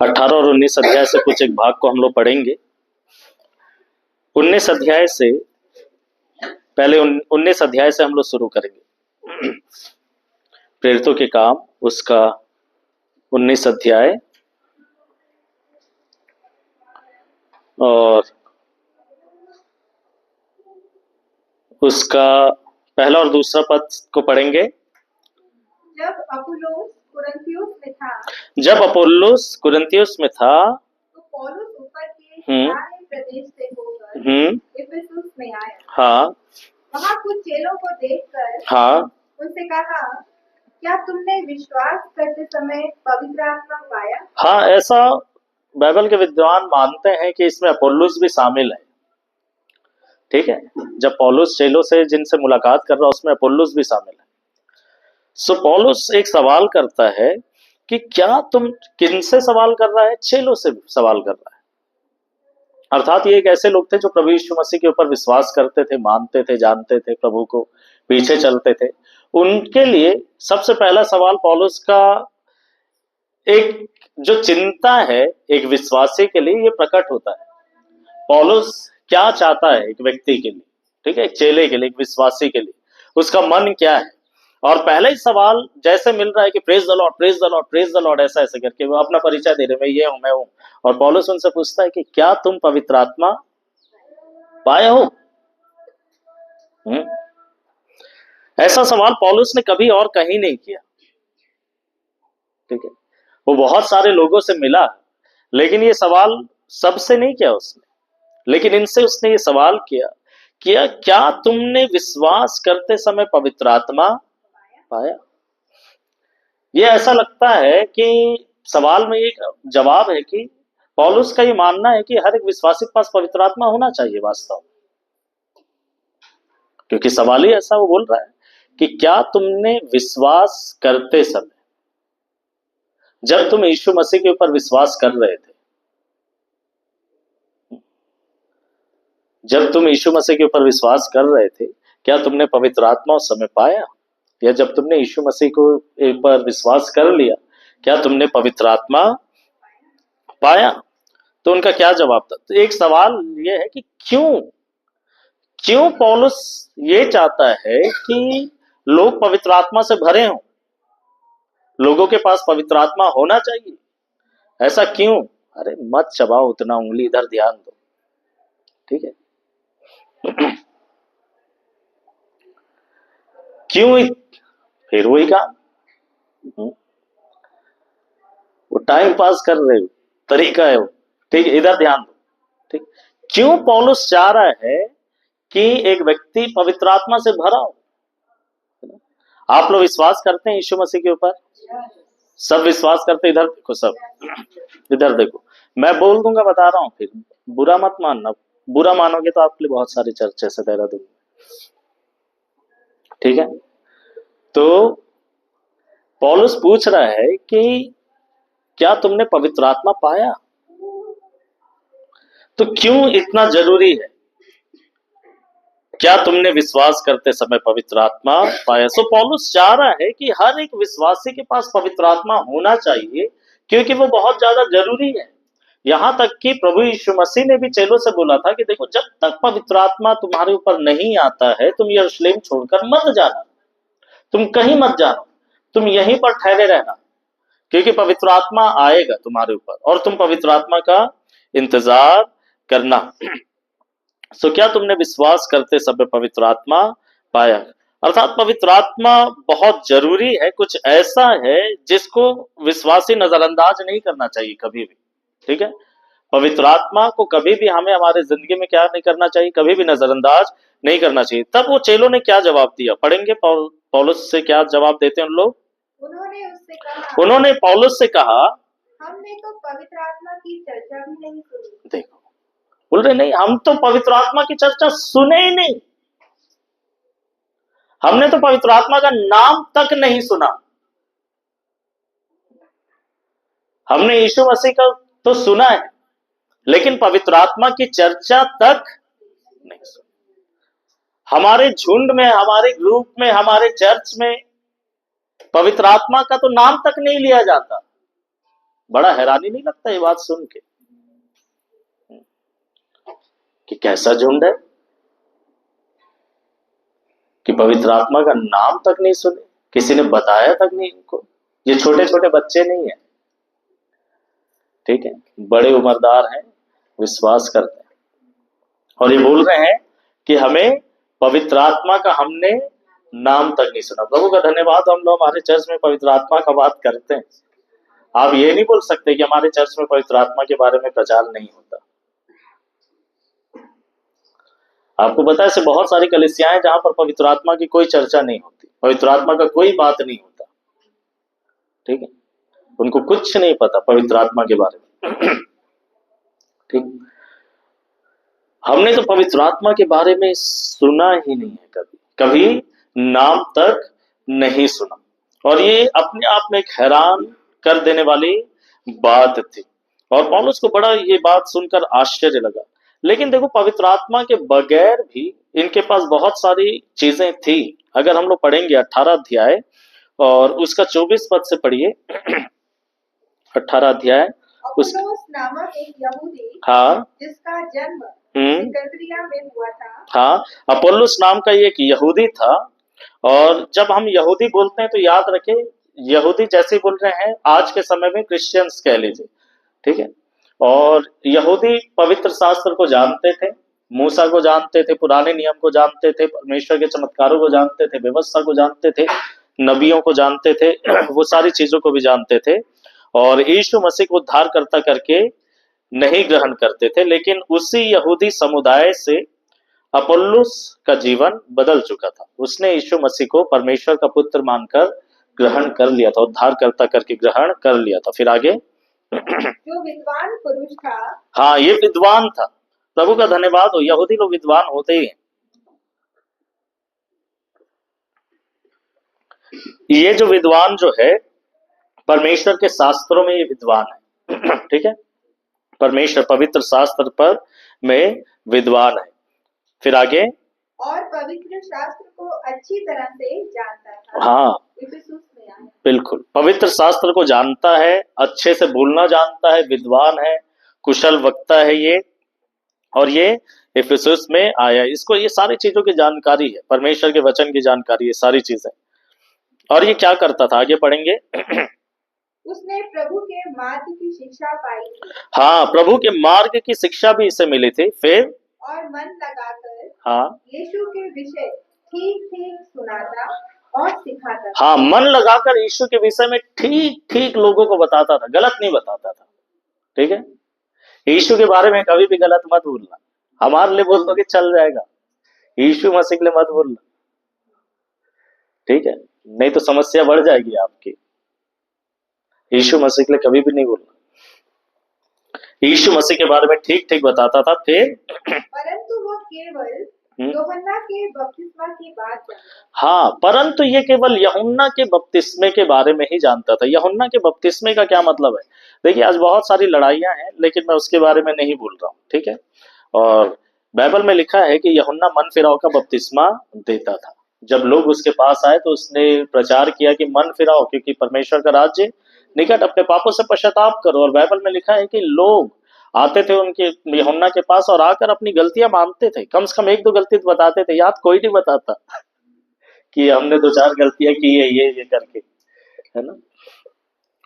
18 और 19 अध्याय से कुछ एक भाग को हम लोग पढ़ेंगे। 19 अध्याय से पहले 19 अध्याय से हम लोग शुरू करेंगे। प्रेरितों के काम उसका 19 अध्याय और उसका पहला और दूसरा पद को पढ़ेंगे। जब अपुल्लोस कुरिन्थियुस में था तो पौलुस ऊपर के सारे प्रदेश से होकर इफिसुस में आया। हाँ, वहाँ कुछ चेलों को देखकर हाँ, उनसे कहा, क्या तुमने विश्वास करते समय पवित्र आत्मा पाया? हाँ, ऐसा बाइबल के विद्वान मानते हैं कि इसमें अपोल्लोस भी शामिल है। ठीक है, जब पौलुस चेलों से जिनसे मुलाकात कर रहा है उसमें अपोल्लोस भी शामिल है। सो पौलुस एक सवाल करता है कि क्या तुम किनसे सवाल कर रहा है? चेलों से सवाल कर रहा है। अर्थात ये एक ऐसे लोग थे जो प्रभु यीशु मसीह के ऊपर विश्वास करते थे, मानते थे, जानते थे, प्रभु को पीछे चलते थे। उनके लिए सबसे पहला सवाल पौलुस का एक जो चिंता है एक विश्वासी के लिए ये प्रकट होता है। पौलुस क्या चाहता है एक व्यक्ति के लिए, ठीक है, एक चेले के लिए, एक विश्वासी के लिए, उसका मन क्या है। और पहले ही सवाल जैसे मिल रहा है कि praise the Lord, praise the Lord, praise the Lord, ऐसा ऐसे करके वो अपना परिचय दे रहे, मैं ये हूं, मैं हूं। और पौलुस उनसे पूछता है कि क्या तुम पवित्र आत्मा पाए हो? ऐसा सवाल पौलुस ने कभी और कहीं नहीं किया। ठीक है, वो बहुत सारे लोगों से मिला लेकिन ये सवाल सबसे नहीं किया उसने, लेकिन इनसे उसने ये सवाल किया क्या तुमने विश्वास करते समय पवित्र आत्मा पाया? ये ऐसा लगता है कि सवाल में एक जवाब है कि पौलुस का ये मानना है कि हर एक विश्वासी के पास पवित्र आत्मा होना चाहिए वास्तव, क्योंकि सवाल ही ऐसा वो बोल रहा है कि क्या तुमने विश्वास करते समय, जब तुम यीशु मसीह के ऊपर विश्वास कर रहे थे, जब तुम यीशु मसीह के ऊपर विश्वास कर रहे थे, क्या तुमने पवित्र आत्मा उस समय पाया? या जब तुमने यीशु मसीह को एक बार विश्वास कर लिया, क्या तुमने पवित्र आत्मा पाया? तो उनका क्या जवाब था? तो एक सवाल ये है कि क्यों पौलुस ये चाहता है कि लोग पवित्र आत्मा से भरे हों, लोगों के पास पवित्र आत्मा होना चाहिए। ऐसा क्यों? अरे मत चबाओ उतना उंगली, इधर ध्यान दो। ठीक है, क्यों? फिर वही काम, वो टाइम पास कर रहे हो, तरीका है वो। ठीक है, इधर ध्यान दो। ठीक, क्यों पौलुस चाह रहा है कि एक व्यक्ति पवित्र आत्मा से भरा हो? आप लोग विश्वास करते हैं यीशु मसीह के ऊपर? सब विश्वास करते? इधर देखो, सब इधर देखो। मैं बोल दूंगा, बता रहा हूं, फिर बुरा मत मानना। बुरा मानोगे तो आपके लिए बहुत सारी चर्चा से पैदा दूंगा। ठीक है, तो पौलुस पूछ रहा है कि क्या तुमने पवित्र आत्मा पाया? तो क्यों इतना जरूरी है? क्या तुमने विश्वास करते समय पवित्र आत्मा पाया? सो पौलुस चाह रहा है कि हर एक विश्वासी के पास पवित्र आत्मा होना चाहिए, क्योंकि वो बहुत ज्यादा जरूरी है। यहां तक कि प्रभु यीशु मसीह ने भी चेलों से बोला था कि देखो, जब तक पवित्र आत्मा तुम्हारे ऊपर नहीं आता है, तुम यरूशलेम छोड़कर मत जाना, तुम कहीं मत जाना, तुम यहीं पर ठहरे रहना, क्योंकि पवित्र आत्मा आएगा तुम्हारे ऊपर और तुम पवित्र आत्मा का इंतजार करना। सो क्या तुमने विश्वास करते समय पवित्र आत्मा पाया? अर्थात पवित्र आत्मा बहुत जरूरी है, कुछ ऐसा है जिसको विश्वासी नजरअंदाज नहीं करना चाहिए कभी भी। ठीक है, पवित्र आत्मा को कभी भी हमें हमारे जिंदगी में क्या नहीं करना चाहिए, कभी भी नजरअंदाज नहीं करना चाहिए। तब वो चेलों ने क्या जवाब दिया, पढ़ेंगे पौलुस से क्या जवाब देते हैं उन लोग। उन्होंने पौलुस से कहा, हमने तो पवित्र आत्मा की चर्चा भी नहीं सुनी। देखो, बोल रहे नहीं, हम तो पवित्र आत्मा की चर्चा सुने ही नहीं, हमने तो पवित्र आत्मा का नाम तक नहीं सुना। हमने यीशु मसीह का तो सुना है, लेकिन पवित्र आत्मा की चर्चा तक नहीं सुनी। हमारे झुंड में, हमारे ग्रुप में, हमारे चर्च में पवित्र आत्मा का तो नाम तक नहीं लिया जाता। बड़ा हैरानी नहीं लगता ये बात सुन के कि कैसा झुंड है कि पवित्र आत्मा का नाम तक नहीं सुने, किसी ने बताया तक नहीं इनको। ये छोटे छोटे बच्चे नहीं है, ठीक है, बड़े उम्रदार हैं, विश्वास करते हैं और ये बोल रहे हैं कि हमें पवित्र आत्मा का हमने नाम तक नहीं सुना। प्रभु का धन्यवाद, हम लोग हमारे चर्च में पवित्र आत्मा का बात करते हैं। आप ये नहीं बोल सकते कि हमारे चर्च में पवित्र आत्मा के बारे में प्रचार नहीं होता। आपको पता है ऐसे बहुत सारी कलीसियाएं हैं जहां पर पवित्र आत्मा की कोई चर्चा नहीं होती, पवित्र आत्मा का कोई बात नहीं होता, ठीक है, उनको कुछ नहीं पता पवित्र आत्मा के बारे में। ठीक, हमने तो पवित्र आत्मा के बारे में सुना ही नहीं है, कभी कभी नाम तक नहीं सुना। और ये अपने आप में एक हैरान कर देने वाली बात थी और पौलुस को बड़ा ये बात सुनकर आश्चर्य लगा। लेकिन देखो, पवित्र आत्मा के बगैर भी इनके पास बहुत सारी चीजें थी। अगर हम लोग पढ़ेंगे 18 अध्याय और उसका 24 पद से पढ़िए। 18 अध्याय अपोल्लोस नामक एक यहूदी, हाँ, जिसका जन्म सिकंदरिया में हुआ था। हाँ, अपोल्लोस नाम का एक यहूदी था। और जब हम यहूदी बोलते हैं तो याद रखें, यहूदी जैसे बोल रहे हैं आज के समय में क्रिश्चियंस कह लीजिए, ठीक है। और यहूदी पवित्र शास्त्र को जानते थे, मूसा को जानते थे, पुराने नियम को जानते थे, परमेश्वर के चमत्कारों को जानते थे, व्यवस्था को जानते थे, नबियों को जानते थे, वो सारी चीजों को भी जानते थे और यीशु मसीह को उद्धारकर्ता करके नहीं ग्रहण करते थे। लेकिन उसी यहूदी समुदाय से अपोल्लोस का जीवन बदल चुका था। उसने यीशु मसीह को परमेश्वर का पुत्र मानकर ग्रहण कर लिया था, उद्धारकर्ता करके ग्रहण कर लिया था। फिर आगे, जो विद्वान पुरुष था, हाँ, ये विद्वान था। प्रभु का धन्यवाद हो, यहूदी लोग विद्वान होते ही हैं। ये जो विद्वान जो है, परमेश्वर के शास्त्रों में ये विद्वान है, ठीक है, परमेश्वर पवित्र शास्त्र पर में विद्वान है। फिर आगे, और पवित्र शास्त्र को अच्छी तरह से जानता था। हाँ, इफिसुस में आया। बिल्कुल, पवित्र शास्त्र को जानता है, अच्छे से बोलना जानता है, विद्वान है, कुशल वक्ता है ये। और ये इफिसुस में आया, इसको ये सारी चीजों की जानकारी है, परमेश्वर के वचन की जानकारी है, सारी चीजें। और ये क्या करता था, आगे पढ़ेंगे। उसने प्रभु के मार्ग की शिक्षा पाई थी। हाँ, प्रभु के मार्ग की शिक्षा भी इसे मिली थी। फिर और मन लगाकर, हाँ, यीशु के विषय ठीक ठीक सुनाता और सिखाता था। हाँ, मन लगाकर यीशु के विषय में ठीक ठीक लोगों को बताता था, गलत नहीं बताता था, ठीक है। यीशु के बारे में कभी भी गलत मत बोलना। हमारे लिए बोल दो कि चल जाएगा, यीशु मसीह के लिए मत बोलना, ठीक है, नहीं तो समस्या बढ़ जाएगी आपकी। यीशु मसीह के लिए कभी भी नहीं बोलना। यीशु मसीह के बारे में ठीक ठीक बताता था। फिर परंतु वो केवल यूहन्ना के बपतिस्मा की बात जानता। हाँ, परंतु ये केवल यूहन्ना के बपतिस्मे के बारे में ही जानता था। यूहन्ना के बपतिस्मे का क्या मतलब है? देखिए, आज बहुत सारी लड़ाइयां हैं, लेकिन मैं उसके बारे में नहीं बोल रहा हूँ, ठीक है। और बाइबल में लिखा है कि यूहन्ना मन फिराव का बपतिस्मा देता था। जब लोग उसके पास आए तो उसने प्रचार किया कि मन फिराओ, क्योंकि परमेश्वर का राज्य निकट, अपने पापों से पश्चाताप करो। और बाइबल में लिखा है कि लोग आते थे उनके यूहन्ना के पास और आकर अपनी गलतियां मानते थे। कम से कम एक दो गलती तो बताते थे, याद कोई नहीं बताता कि हमने दो चार गलतियां की है ये करके, है ना।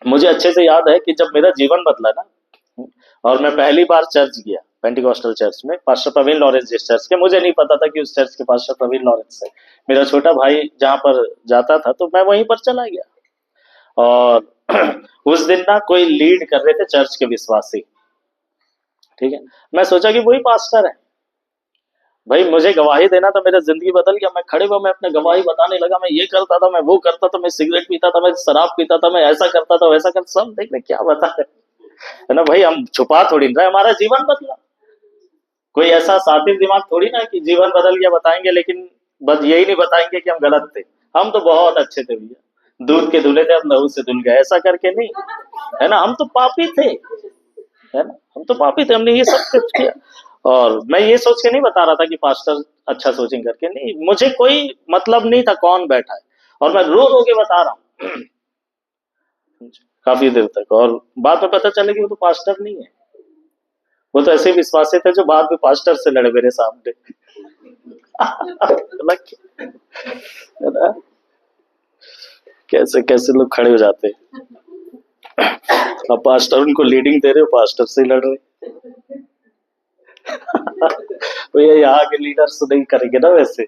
मुझे अच्छे से याद है कि जब मेरा जीवन बदला ना, और मैं पहली बार चर्च गया, पेंटिकॉस्टल चर्च में, पास्टर प्रवीण लॉरेंस जिस चर्च के, मुझे नहीं पता था कि उस चर्च के पास्टर प्रवीण लॉरेंस है। मेरा छोटा भाई जहां पर जाता था तो मैं वहीं पर चला गया। और उस दिन ना कोई लीड कर रहे थे चर्च के विश्वासी, ठीक है। मैं सोचा कि वही पास्टर है, भाई मुझे गवाही देना था, मेरा जिंदगी बदल गया। मैं खड़े हुआ, मैं अपने गवाही बताने लगा, मैं ये करता था, मैं वो करता था, मैं सिगरेट पीता था, मैं शराब पीता था, मैं ऐसा करता था, वैसा करता। सब देख रहे क्या बता रहे, है ना भाई, हम छुपा थोड़ी ना, हमारा जीवन बदला। कोई ऐसा साथी दिमाग थोड़ी ना कि जीवन बदल गया बताएंगे, लेकिन बस यही नहीं बताएंगे कि हम गलत थे। हम तो बहुत अच्छे थे भैया, दूध के धुले थे, हम लहू से धुल गए, ऐसा करके नहीं, है ना। हम तो पापी थे, है ना, हम तो पापी थे, हमने ये सब कुछ किया। और मैं ये सोच के नहीं बता रहा था कि पास्टर अच्छा सोचिंग करके, नहीं, मुझे कोई मतलब नहीं था कौन बैठा है, और मैं रो रो के बता रहा हूँ। काफी देर तक, और बाद में पता चला कि वो तो पास्टर नहीं है, वो तो ऐसे विश्वासी थे जो बाद में पास्टर से लड़े मेरे सामने। है ना? कैसे कैसे लोग खड़े हो जाते हैं। अब पास्टर उनको लीडिंग दे रहे हो, पास्टर से लड़ रहे। तो ये यहाँ के लीडर्स तो नहीं करेंगे ना, वैसे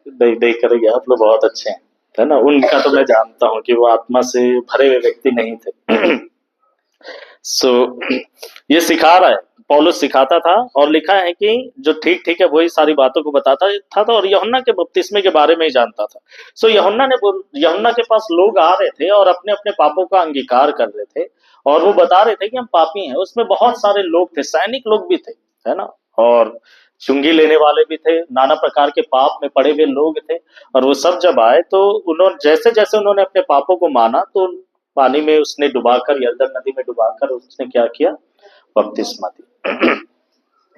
नहीं नहीं करेंगे। आप लोग बहुत अच्छे हैं, है ना। उनका तो मैं जानता हूँ कि वो आत्मा से भरे हुए व्यक्ति नहीं थे। सो ये सिखा रहा है, पौलुस सिखाता था, और लिखा है कि जो ठीक ठीक है वही सारी बातों को बताता था, और यूहन्ना के बपतिस्मे के बारे में ही जानता था। सो यूहन्ना के पास लोग आ रहे थे और अपने अपने पापों का अंगीकार कर रहे थे, और वो बता रहे थे कि हम पापी हैं। उसमें बहुत सारे लोग थे, सैनिक लोग भी थे, है ना, और चुंगी लेने वाले भी थे, नाना प्रकार के पाप में पड़े हुए लोग थे। और वो सब जब आए तो उन्होंने जैसे जैसे उन्होंने अपने पापों को माना, तो पानी में उसने डुबाकर, यरदन नदी में डुबाकर उसने क्या किया, बपतिस्मा दी।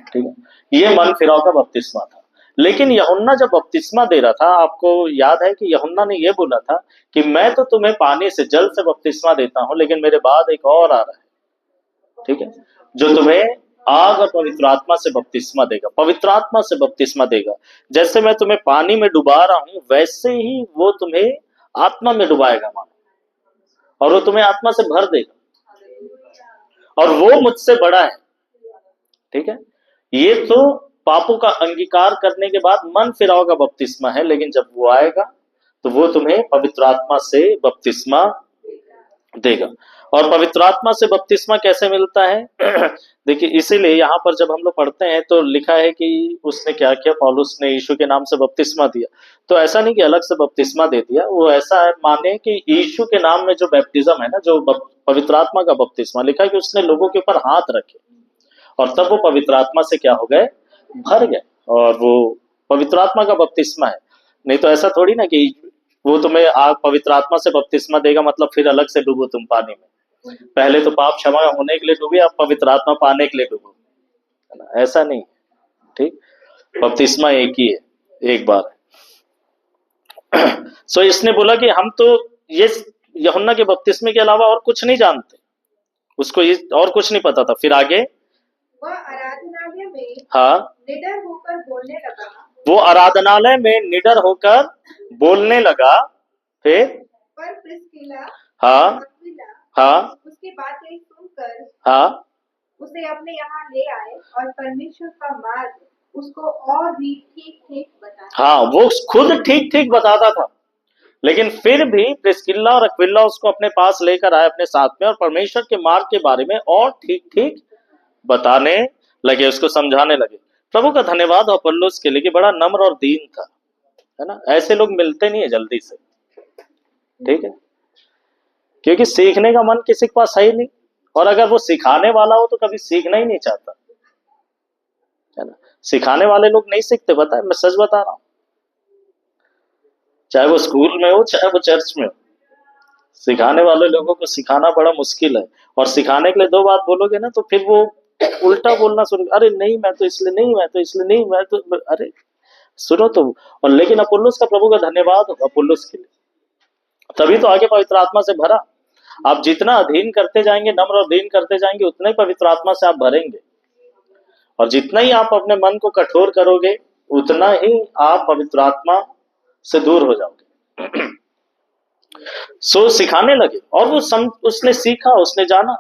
ठीक है, ये मन फिराव का बपतिस्मा था। लेकिन यूहन्ना जब बपतिस्मा दे रहा था, आपको याद है कि यूहन्ना ने ये बोला था कि मैं तो तुम्हें पानी से, जल से बपतिस्मा देता हूं, लेकिन मेरे बाद एक और आ रहा है, ठीक है, जो तुम्हें आग और पवित्र आत्मा से बपतिस्मा देगा, पवित्र आत्मा से बपतिस्मा देगा। जैसे मैं तुम्हें पानी में डुबा रहा हूं, वैसे ही वो तुम्हें आत्मा में डुबाएगा, मानो, और वो तुम्हें आत्मा से भर देगा, और वो मुझसे बड़ा है। ठीक है, ये तो पापों का अंगीकार करने के बाद मन फिराव का बपतिस्मा है, लेकिन जब वो आएगा तो वो तुम्हें पवित्र आत्मा से बपतिस्मा देगा। और पवित्र आत्मा से बपतिस्मा कैसे मिलता है? देखिए, इसीलिए यहाँ पर जब हम लोग पढ़ते हैं तो लिखा है कि उसने क्या किया, पौलुस ने यीशु के नाम से बपतिस्मा दिया। तो ऐसा नहीं कि अलग से बपतिस्मा दे दिया, वो ऐसा है, माने कि यीशु के नाम में जो बैप्टिज्म है ना, जो पवित्र आत्मा का बपतिस्मा, लिखा है कि उसने लोगों के ऊपर हाथ रखे, और तब वो पवित्र आत्मा से क्या हो गए, भर गए, और वो पवित्र आत्मा का बपतिस्मा है। नहीं तो ऐसा थोड़ी ना कि वो तुम्हें पवित्र आत्मा से बपतिस्मा देगा मतलब फिर अलग से डूबो तुम पानी में, पहले तो पाप क्षमा होने के लिए डूबे, अब पवित्र आत्मा पाने के लिए डूबो, है ना, ऐसा नहीं। ठीक, बपतिस्मा एक ही है, एक बार है। सो इसने बोला कि हम तो ये यूहन्ना के बपतिस्मे के अलावा और कुछ नहीं जानते, उसको ये और कुछ नहीं पता था। फिर आगे वह आराधनालय में हाँ, निडर होकर बोलने लगा, वो आराधनालय में निडर होकर बोलने लगा। फिर पर प्रिस्किला हाँ और अक्विला हाँ उसकी बातें सुनकर हाँ उसे अपने यहाँ ले आए और परमेश्वर का मार्ग उसको और भी ठीक ठीक बताया। हाँ, वो खुद ठीक ठीक बताता था, लेकिन फिर भी प्रिस्किल्ला और अक्विला उसको अपने पास लेकर आए अपने साथ में, और परमेश्वर के मार्ग के बारे में और ठीक ठीक बताने लगे, उसको समझाने लगे। प्रभु का धन्यवाद हो अपुल्लोस के लिए कि बड़ा नम्र और दीन था, है ना। ऐसे लोग मिलते नहीं है जल्दी से, ठीक है, क्योंकि सीखने का मन किसी के पास है ही नहीं, और अगर वो सिखाने वाला हो तो कभी सीखना ही नहीं चाहता, है ना। सिखाने वाले लोग नहीं सीखते, पता है, मैं सच बता रहा हूं, चाहे वो स्कूल में हो चाहे वो चर्च में हो, सिखाने वाले लोगों को सिखाना बड़ा मुश्किल है। और सिखाने के लिए दो बात बोलोगे ना तो फिर वो उल्टा बोलना शुरू, अरे नहीं मैं तो इसलिए नहीं, मैं तो इसलिए नहीं, मैं तो, अरे सुनो तो। और लेकिन अपुल्लोस का, प्रभु का धन्यवाद हो अपुल्लोस के लिए, तभी तो आगे पवित्र आत्मा से भरा। आप जितना अधीन करते जाएंगे, नम्र और अधीन करते जाएंगे, उतना ही पवित्र आत्मा से आप भरेंगे, और जितना ही आप अपने मन को कठोर करोगे उतना ही आप पवित्र आत्मा से दूर हो जाओगे। सो सिखाने लगे, और वो उसने सीखा, उसने जाना,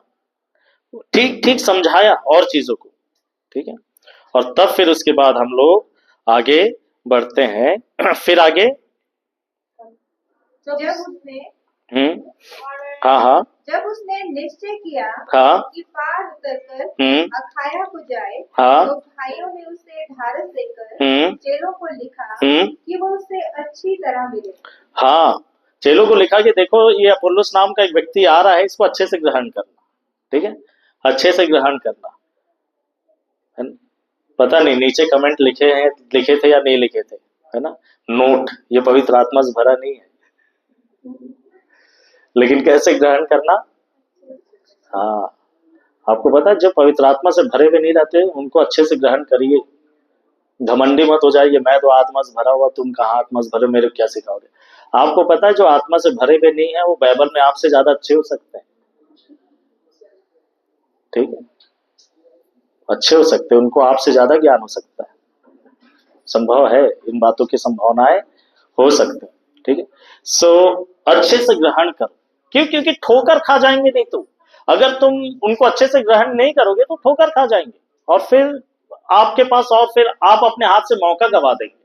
ठीक ठीक समझाया और चीजों को, ठीक है। और तब फिर उसके बाद हम लोग आगे बढ़ते हैं। फिर आगे जब उसने हाँ हाँ जब उसने निश्चय किया हाँ कि पार उतरकर अखाया को जाए, हाँ तो भाइयों ने उसे ढारस देकर चेलों को लिखा कि वो उसे अच्छी तरह मिले। हाँ, चेलों को लिखा कि देखो ये अपुल्लोस नाम का एक व्यक्ति आ रहा है, इसको अच्छे से ग्रहण करना, ठीक है, अच्छे से ग्रहण करना। पता नहीं नीचे कमेंट लिखे थे या नहीं लिखे थे, है ना, नोट, ये पवित्र आत्मा से भरा नहीं है, लेकिन कैसे ग्रहण करना। हाँ, आपको पता है जो पवित्र आत्मा से भरे हुए नहीं रहते उनको अच्छे से ग्रहण करिए, घमंडी मत हो जाइए, मैं तो आत्मा से भरा हुआ, तुम कहाँ आत्मा से भरे, मेरे को क्या सिखाओगे। आपको पता है जो आत्मा से भरे हुए नहीं है वो बाइबल में आपसे ज्यादा अच्छे हो सकते हैं। ठीक है, अच्छे हो सकते हैं, उनको आपसे ज्यादा ज्ञान हो सकता है, संभव है, इन बातों की संभावनाएं हो सकती है। ठीक है, सो अच्छे से ग्रहण करो। क्यों? क्योंकि ठोकर खा जाएंगे नहीं तो, अगर तुम उनको अच्छे से ग्रहण नहीं करोगे तो ठोकर खा जाएंगे, और फिर आपके पास, और फिर आप अपने हाथ से मौका गवा देंगे।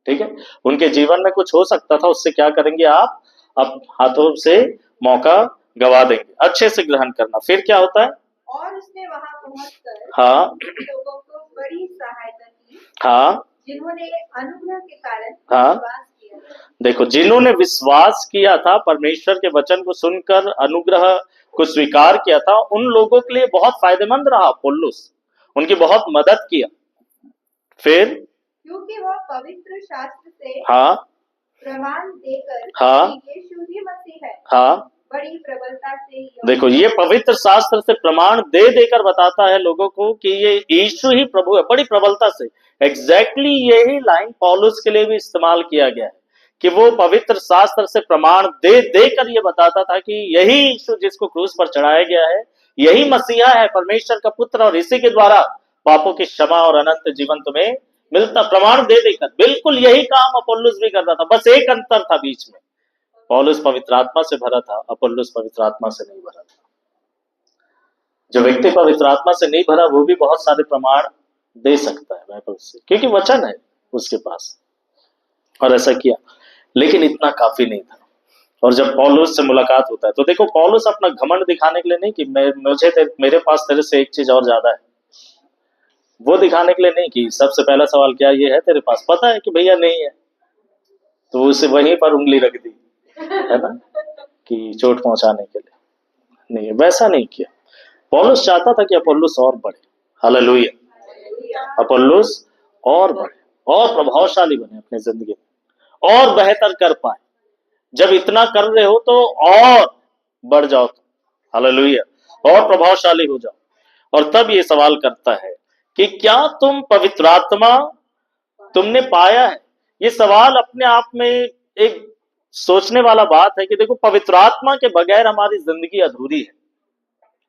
ठीक है, उनके जीवन में कुछ हो सकता था, उससे क्या करेंगे आप, अब हाथों से मौका गवा देंगे। अच्छे से ग्रहण करना। फिर क्या होता है? और उसने वहां पहुंचकर हाँ लोगों को बड़ी सहायता की, हाँ जिन्होंने अनुग्रह के कारण हाँ। विश्वास किया। देखो, जिन्होंने विश्वास किया था, परमेश्वर के वचन को सुनकर अनुग्रह को स्वीकार किया था, उन लोगों के लिए बहुत फायदेमंद रहा पौलुस, उनकी बहुत मदद किया। फिर क्योंकि वह पवित्र शास्त्र से हाँ प्रमाण देकर हाँ कि यीशु ही मसीह है, हाँ। बड़ी प्रबलता से यह देखो, ये पवित्र शास्त्र से प्रमाण दे देकर बताता है लोगों को कि ये यीशु ही प्रभु है, बड़ी प्रबलता से। एग्जैक्टली यही लाइन पौलुस के लिए भी इस्तेमाल किया गया है कि वो पवित्र शास्त्र से प्रमाण दे देकर ये बताता था कि यही यीशु जिसको क्रूस पर चढ़ाया गया है, यही मसीहा है, परमेश्वर का पुत्र, और इसी के द्वारा पापों की क्षमा और अनंत जीवन तुम्हें मिलता। प्रमाण दे देकर बिल्कुल यही काम अपोल्लोस भी करता था, बस एक अंतर था बीच में, पौलुस पवित्र आत्मा से भरा था, अपोल्लोस पवित्र आत्मा से नहीं भरा था। जो व्यक्ति पवित्र आत्मा से नहीं भरा वो भी बहुत सारे प्रमाण दे सकता है बाइबल से, क्योंकि वचन है उसके पास, और ऐसा किया। लेकिन इतना काफी नहीं था। और जब पौलुस से मुलाकात होता है तो देखो, पौलुस अपना घमंड दिखाने के लिए नहीं कि मेरे पास तेरे से एक चीज और ज्यादा है, वो दिखाने के लिए नहीं कि सबसे पहला सवाल क्या ये है तेरे पास, पता है कि भैया नहीं है, तो उसे वहीं पर उंगली रख दी, है ना, कि चोट पहुंचाने के लिए। नहीं, वैसा नहीं किया। पौलुस चाहता था कि अपोल्लोस और बढ़े, हालेलुया, अपोल्लोस और बढ़े और प्रभावशाली बने अपनी जिंदगी में, और बेहतर कर पाए। जब इतना कर रहे हो तो और बढ़ जाओ, हालेलुया, और प्रभावशाली हो जाओ। और तब ये सवाल करता है कि क्या तुम पवित्र आत्मा तुमने पाया है। ये सवाल अपने आप में एक सोचने वाला बात है कि देखो, पवित्र आत्मा के बगैर हमारी जिंदगी अधूरी है।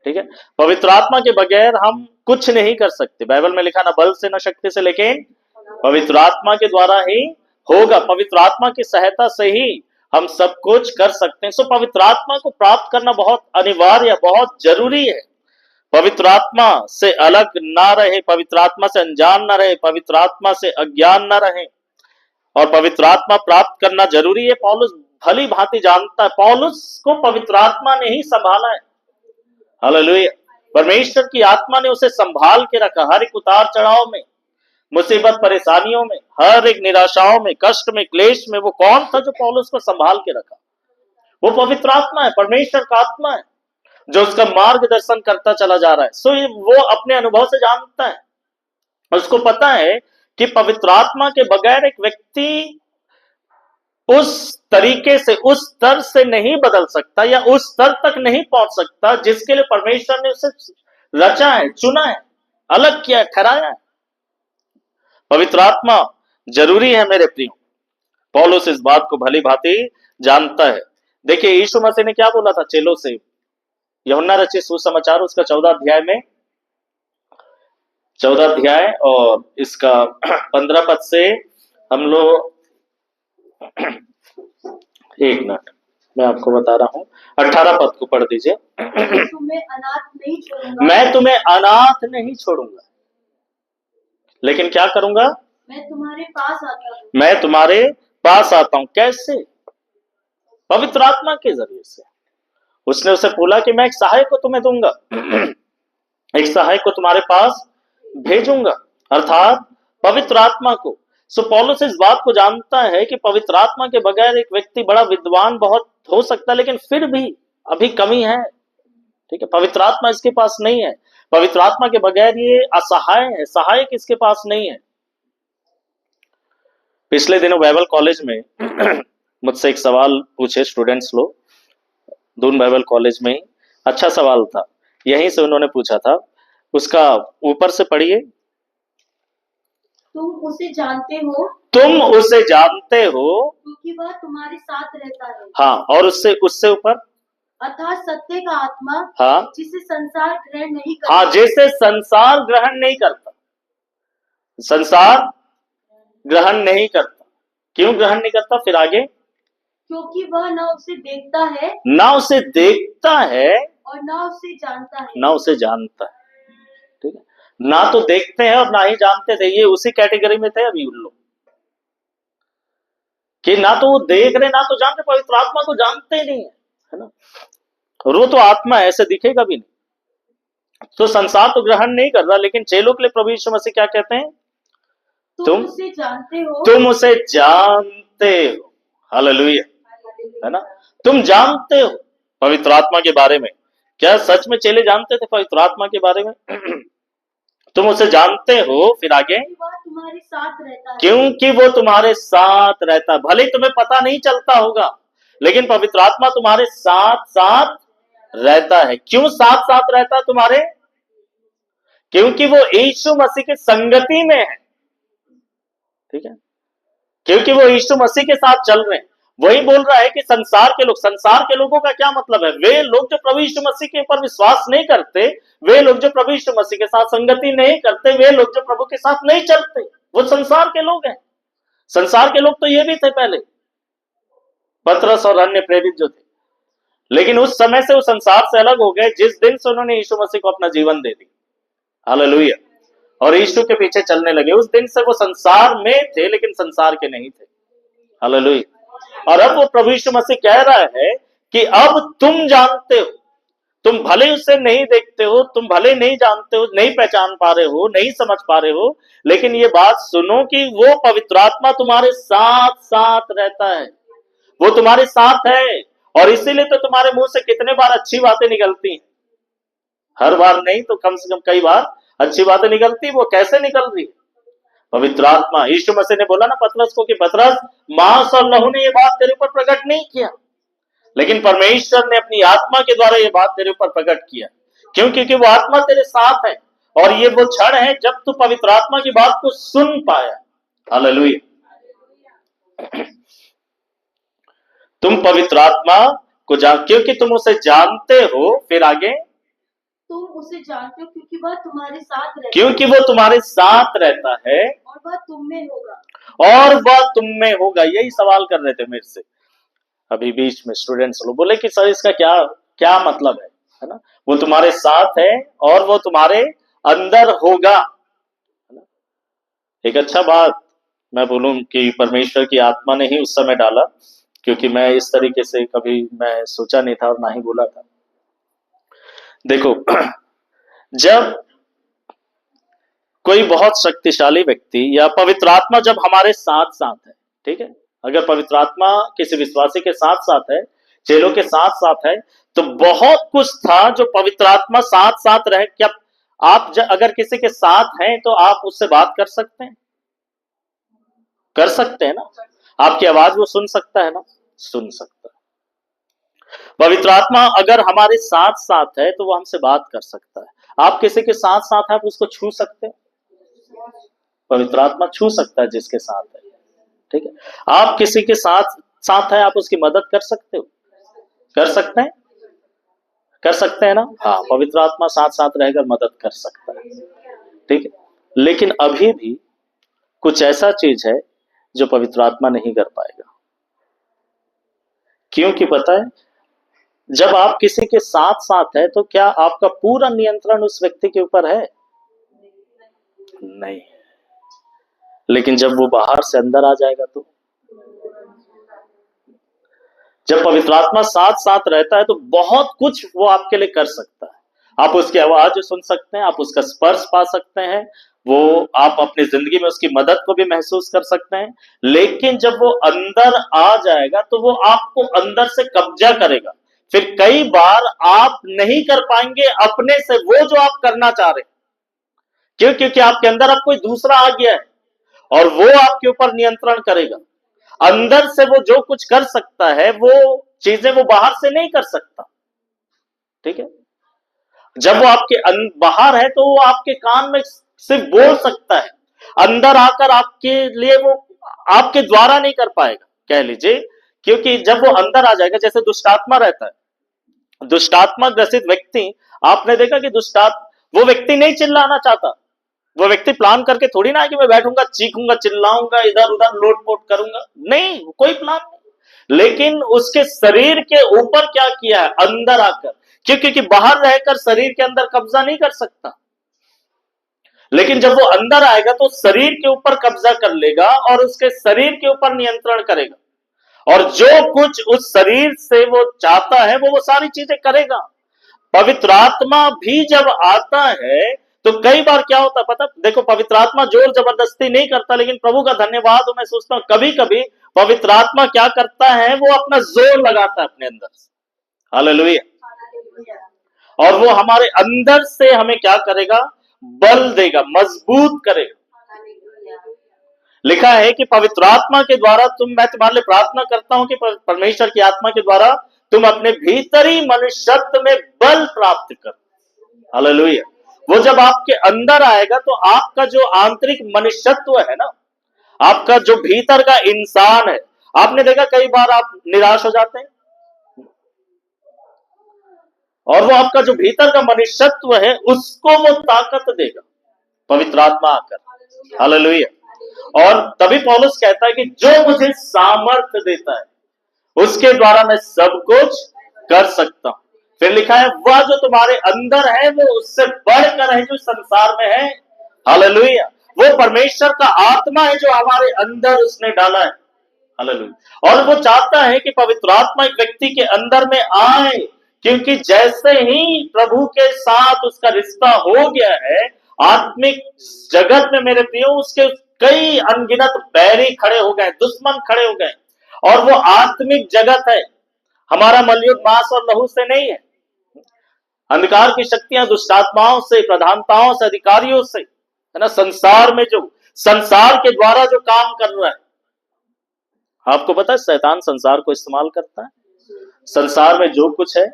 ठीक है, पवित्र आत्मा के बगैर हम कुछ नहीं कर सकते। बाइबल में लिखा, ना बल से ना शक्ति से, लेकिन पवित्र आत्मा के द्वारा ही होगा। पवित्र आत्मा की सहायता से ही हम सब कुछ कर सकते हैं। सो पवित्र आत्मा को प्राप्त करना बहुत अनिवार्य, बहुत जरूरी है। पवित्र आत्मा से अलग ना रहे, पवित्र आत्मा से अनजान ना रहे, पवित्र आत्मा से अज्ञान ना रहे, और पवित्र आत्मा प्राप्त करना जरूरी है। पौलुस भली भांति जानता है, पौलुस को पवित्र आत्मा ने ही संभाला है, हालेलुया। परमेश्वर की आत्मा ने उसे संभाल के रखा, हर एक उतार चढ़ाव में, मुसीबत परेशानियों में, हर एक निराशाओं में, कष्ट में, क्लेश में। वो कौन था जो पौलुस को संभाल के रखा? वो पवित्र आत्मा है, परमेश्वर का आत्मा है, जो उसका मार्गदर्शन करता चला जा रहा है। सो वो अपने अनुभव से जानता है, उसको पता है कि पवित्र आत्मा के बगैर एक व्यक्ति उस तरीके से, उस स्तर से नहीं बदल सकता, या उस स्तर तक नहीं पहुंच सकता जिसके लिए परमेश्वर ने उसे रचा है, चुना है, अलग किया है, ठहराया है। पवित्र आत्मा जरूरी है मेरे प्रियो। पौलुस इस बात को भली भांति जानता है। देखिए, यीशु मसीह ने क्या बोला था चेलों से, यूहन्ना रचित सुसमाचार उसका 14 अध्याय में, 14 अध्याय और इसका 15 पद से हम लोग, एक मिनट मैं आपको बता रहा हूं, 18 पद को पढ़ दीजिए। तुम्हें अनाथ नहीं छोड़ूंगा, मैं तुम्हें अनाथ नहीं छोड़ूंगा, लेकिन क्या करूंगा? मैं तुम्हारे पास आता हूँ। मैं तुम्हारे पास आता हूं। कैसे? पवित्र आत्मा के जरिए से। उसने उसे बोला कि मैं एक सहायक को तुम्हें दूंगा, एक सहायक को तुम्हारे पास भेजूंगा, अर्थात पवित्र आत्मा को। सो पौलुस इस बात को जानता है कि पवित्र आत्मा के बगैर एक व्यक्ति बड़ा विद्वान बहुत हो सकता है, लेकिन फिर भी अभी कमी है। ठीक है, पवित्र आत्मा इसके पास नहीं है, पवित्र आत्मा के बगैर ये असहाय है, सहायक इसके पास नहीं है। पिछले दिनों बाइबल कॉलेज में मुझसे एक सवाल पूछे स्टूडेंट्स लोग, दून बाइबल कॉलेज में ही, अच्छा सवाल था, यहीं से उन्होंने पूछा था। उसका ऊपर से पढ़िए, तुम उसे जानते हो तुम उसे जानते हो, क्योंकि वह तुम्हारे साथ रहता है। हाँ, और उससे उससे ऊपर, अर्थात सत्य का आत्मा, हाँ जिसे संसार ग्रहण नहीं करता। हाँ, जैसे संसार ग्रहण नहीं करता, संसार ग्रहण नहीं करता। क्यों ग्रहण नहीं करता? फिर आगे, क्योंकि वह न उसे देखता है ना उसे देखता है, और न उसे जानता है। ना उसे जानता है। ठीक है, ना तो देखते हैं और ना ही जानते थे, ये उसी कैटेगरी में थे अभी उन लोग, कि ना तो वो देख रहे ना तो जानते, पवित्र आत्मा को जानते ही नहीं है ना। और वो तो आत्मा है, ऐसे दिखेगा भी नहीं। तो संसार तो ग्रहण नहीं कर रहा, लेकिन चेलों के लिए प्रभु यीशु मसीह क्या कहते हैं? तुम उसे जानते हो, तुम उसे जानते हो। हालेलुया, है ना। तुम जानते हो पवित्र आत्मा के बारे में। क्या सच में चेले जानते थे पवित्र आत्मा के बारे में? तुम उसे जानते हो, फिर आगे, कि वह तुम्हारे साथ रहता है। क्योंकि वो तुम्हारे साथ रहता है। भले तुम्हें पता नहीं चलता होगा, लेकिन पवित्र आत्मा तुम्हारे साथ साथ रहता है। क्यों साथ साथ रहता है तुम्हारे? क्योंकि वो यीशु मसीह की संगति में है। ठीक है, क्योंकि वो यीशु मसीह के साथ चल रहे हैं। वही बोल रहा है कि संसार के लोग, संसार के लोगों का क्या मतलब है? वे लोग जो प्रभु यीशु मसीह के ऊपर विश्वास नहीं करते, वे लोग जो प्रभु यीशु मसीह के साथ संगति नहीं करते, वे लोग जो प्रभु के साथ नहीं चलते, वो संसार के लोग हैं। संसार के लोग तो ये भी थे पहले, पतरस और अन्य प्रेरित जो थे, लेकिन उस समय से वो संसार से अलग हो गए जिस दिन से उन्होंने यीशु मसीह को अपना जीवन दे दिया। हालेलुया, और यीशु के पीछे चलने लगे। उस दिन से वो संसार में थे, लेकिन संसार के नहीं थे। हालेलुया। और अब वो प्रभु यीशु मसीह कह रहा है कि अब तुम जानते हो, तुम भले उसे नहीं देखते हो, तुम भले नहीं जानते हो, नहीं पहचान पा रहे हो, नहीं समझ पा रहे हो, लेकिन ये बात सुनो कि वो पवित्र आत्मा तुम्हारे साथ साथ रहता है। वो तुम्हारे साथ है, और इसीलिए तो तुम्हारे मुंह से कितने बार अच्छी बातें निकलती हैं। हर बार नहीं तो कम से कम कई बार अच्छी बातें निकलती। वो कैसे निकल रही? पवित्र आत्मा। यीशु मसीह ने बोला ना पतरस को कि पतरस, मांस और लहू ने ये बात तेरे ऊपर प्रकट नहीं किया, लेकिन परमेश्वर ने अपनी आत्मा के द्वारा ये बात तेरे ऊपर प्रकट किया। क्यों? क्योंकि वो आत्मा तेरे साथ है, और ये वो क्षण है जब तू पवित्र आत्मा की बात को सुन पाया। हालेलुया। तुम पवित्र आत्मा को जान, क्योंकि तुम उसे जानते हो। फिर आगे, तुम उसे जानते हो क्योंकि वह तुम्हारे साथ रहता है। क्योंकि वो तुम्हारे साथ रहता है, और वह तुम में होगा। और वह तुम में होगा। यही सवाल कर रहे थे मेरे से अभी बीच में स्टूडेंट्स लोग, बोले कि सर इसका क्या क्या मतलब है ना। वो तुम्हारे साथ है और वो तुम्हारे अंदर होगा, है ना। एक अच्छा बात मैं बोलूं कि परमेश्वर की आत्मा ने ही उस समय डाला, क्योंकि मैं इस तरीके से कभी मैं सोचा नहीं था और ना ही बोला था। देखो, जब कोई बहुत शक्तिशाली व्यक्ति या पवित्र आत्मा जब हमारे साथ साथ है, ठीक है, अगर पवित्र आत्मा किसी विश्वासी के साथ साथ है, चेलों के साथ साथ है, तो बहुत कुछ था जो पवित्र आत्मा साथ साथ रहे। क्या आप अगर किसी के साथ हैं तो आप उससे बात कर सकते हैं? कर सकते हैं ना। आपकी आवाज वो सुन सकता है ना? सुन सकता है। पवित्र आत्मा अगर हमारे साथ साथ है तो वो हमसे बात कर सकता है। आप किसी के साथ साथ है, आप उसको छू सकते हैं? पवित्र आत्मा छू सकता है जिसके साथ है। ठीक है, आप किसी के साथ साथ है, आप उसकी मदद कर सकते हो? कर सकते हैं? कर सकते हैं ना। हाँ, पवित्र आत्मा साथ साथ रहकर मदद कर सकता है। ठीक है, लेकिन अभी भी कुछ ऐसा चीज है जो पवित्र आत्मा नहीं कर पाएगा। क्योंकि पता है, जब आप किसी के साथ साथ है तो क्या आपका पूरा नियंत्रण उस व्यक्ति के ऊपर है? नहीं। लेकिन जब वो बाहर से अंदर आ जाएगा तो, जब पवित्र आत्मा साथ साथ रहता है तो बहुत कुछ वो आपके लिए कर सकता है। आप उसकी आवाज सुन सकते हैं, आप उसका स्पर्श पा सकते हैं, वो आप अपनी जिंदगी में उसकी मदद को भी महसूस कर सकते हैं। लेकिन जब वो अंदर आ जाएगा तो वो आपको अंदर से कब्जा करेगा। फिर कई बार आप नहीं कर पाएंगे अपने से वो जो आप करना चाह रहे हैं। क्यों? क्योंकि आपके अंदर अब कोई दूसरा आ गया है और वो आपके ऊपर नियंत्रण करेगा। अंदर से वो जो कुछ कर सकता है वो चीजें वो बाहर से नहीं कर सकता। ठीक है, जब वो आपके बाहर है तो वो आपके कान में सिर्फ बोल सकता है। अंदर आकर आपके लिए वो आपके द्वारा नहीं कर पाएगा, कह लीजिए, क्योंकि जब वो अंदर आ जाएगा, जैसे दुष्टात्मा रहता है, दुष्टात्मा ग्रसित व्यक्ति, आपने देखा कि वो व्यक्ति नहीं चिल्लाना चाहता, वो व्यक्ति प्लान करके थोड़ी ना है कि मैं बैठूंगा, चीखूंगा, चिल्लाऊंगा, इधर उधर लोटपोट करूंगा, नहीं, कोई प्लान नहीं। लेकिन उसके शरीर के ऊपर क्या किया है, अंदर आकर, क्योंकि बाहर रहकर शरीर के अंदर कब्जा नहीं कर सकता, लेकिन जब वो अंदर आएगा तो शरीर के ऊपर कब्जा कर लेगा और उसके शरीर के ऊपर नियंत्रण करेगा, और जो कुछ उस शरीर से वो चाहता है वो सारी चीजें करेगा। पवित्र आत्मा भी जब आता है तो कई बार क्या होता है पता, देखो पवित्र आत्मा जोर जबरदस्ती नहीं करता, लेकिन प्रभु का धन्यवाद हो, मैं सोचता हूं कभी कभी पवित्र आत्मा क्या करता है, वो अपना जोर लगाता है अपने अंदर से, हालेलुया, और वो हमारे अंदर से हमें क्या करेगा, बल देगा, मजबूत करेगा। लिखा है कि पवित्र आत्मा के द्वारा मैं तुम्हारे लिए प्रार्थना करता हूं कि परमेश्वर की आत्मा के द्वारा तुम अपने भीतरी मनुष्यत्व में बल प्राप्त करो, हालेलुया। वो जब आपके अंदर आएगा तो आपका जो आंतरिक मनुष्यत्व है ना, आपका जो भीतर का इंसान है, आपने देखा कई बार आप निराश हो जाते हैं, और वो आपका जो भीतर का मनुष्यत्व है उसको वो ताकत देगा, पवित्र आत्मा आकर, हालेलुया। और तभी पौलुस कहता है कि जो मुझे सामर्थ्य देता है उसके द्वारा मैं सब कुछ कर सकता हूं। फिर लिखा है वह जो तुम्हारे अंदर है वो उससे बढ़कर है जो संसार में है, हालेलुया। वो परमेश्वर का आत्मा है जो हमारे अंदर उसने डाला है, हालेलुया। और वो चाहता है कि पवित्र आत्मा एक व्यक्ति के अंदर में आए, क्योंकि जैसे ही प्रभु के साथ उसका रिश्ता हो गया है आत्मिक जगत में, मेरे प्रियो, उसके कई अनगिनत बैरी खड़े हो गए, दुश्मन खड़े हो गए, और वो आत्मिक जगत है। हमारा मलयुद्ध मांस और लहू से नहीं है, अंधकार की शक्तियां दुष्टात्माओं से, प्रधानताओं से, अधिकारियों से, है ना, संसार में जो संसार के द्वारा जो काम कर रहा है। आपको पता है शैतान संसार को इस्तेमाल करता है, संसार में जो कुछ है,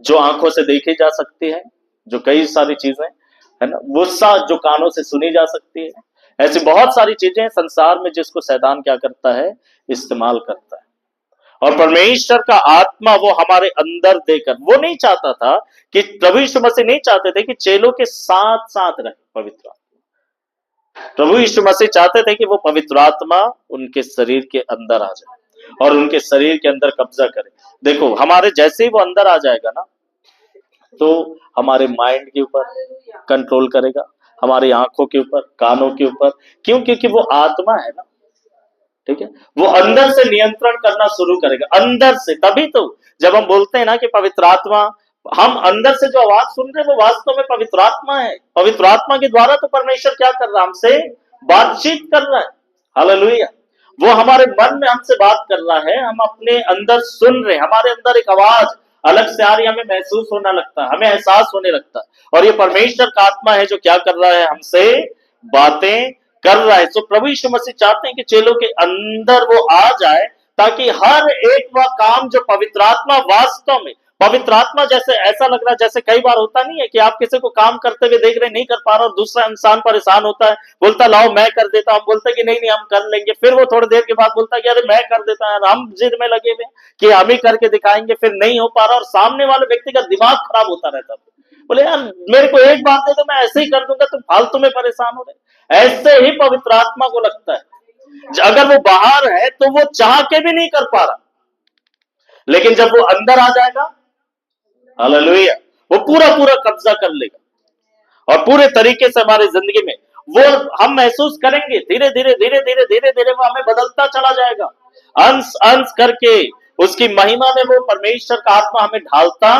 जो आंखों से देखी जा सकती है, जो कई सारी चीजें है ना, वो जो कानों से सुनी जा सकती है, ऐसी बहुत सारी चीजें संसार में जिसको शैतान क्या करता है, इस्तेमाल करता है। और परमेश्वर का आत्मा वो हमारे अंदर देकर, वो नहीं चाहता था कि प्रभु यीशु मसीह नहीं चाहते थे कि चेलों के साथ साथ रहे पवित्र आत्मा। प्रभु यीशु मसीह चाहते थे कि वो पवित्र आत्मा उनके शरीर के अंदर आ जाए और उनके शरीर के अंदर कब्जा करे। देखो हमारे जैसे ही वो अंदर आ जाएगा ना, तो हमारे माइंड के ऊपर कंट्रोल करेगा, हमारी आंखों के ऊपर, कानों के ऊपर, क्यों? क्योंकि वो आत्मा है ना, ठीक है, वो अंदर से नियंत्रण करना शुरू करेगा, अंदर से। तभी तो जब हम बोलते हैं ना कि पवित्र आत्मा, हम अंदर से जो आवाज सुन रहे हैं वो वास्तव में पवित्र आत्मा है। पवित्र आत्मा के द्वारा तो परमेश्वर क्या कर रहा है, हमसे बातचीत कर रहा है, हालेलुया। वो हमारे मन में हमसे बात कर रहा है, हम अपने अंदर सुन रहे हैं, हमारे अंदर एक आवाज अलग से आ रही, हमें महसूस होना लगता है, हमें एहसास होने लगता है, और ये परमेश्वर का आत्मा है जो क्या कर रहा है, हमसे बातें कर रहा है। तो प्रभु यीशु मसीह चाहते हैं कि चेलों के अंदर वो आ जाए, ताकि हर एक वह काम जो पवित्र आत्मा वास्तव में, पवित्र आत्मा जैसे ऐसा लग रहा है, जैसे कई बार होता नहीं है कि आप किसी को काम करते हुए देख रहे, नहीं कर पा रहा, और दूसरा इंसान परेशान होता है, बोलता लाओ मैं कर देता हूं, हम बोलते कि नहीं हम कर लेंगे, फिर वो थोड़ी देर के बाद बोलता कि अरे मैं कर देता है, हम जिद में लगे हुए कि हम ही करके दिखाएंगे, फिर नहीं हो पा रहा, और सामने वाले व्यक्ति का दिमाग खराब होता रहता है, बोले यार मेरे को एक बात दे दो, मैं ऐसे ही कर दूंगा, तुम फालतू में परेशान हो रहे। ऐसे ही पवित्र आत्मा को लगता है, अगर वो बाहर है तो वो चाह के भी नहीं कर पा रहा, लेकिन जब वो अंदर आ जाएगा, हालेलुया, वो पूरा कब्जा कर लेगा, और पूरे तरीके से हमारी जिंदगी में वो हम महसूस करेंगे, धीरे धीरे वो हमें बदलता चला जाएगा, अंश अंश करके उसकी महिमा में वो परमेश्वर का आत्मा हमें ढालता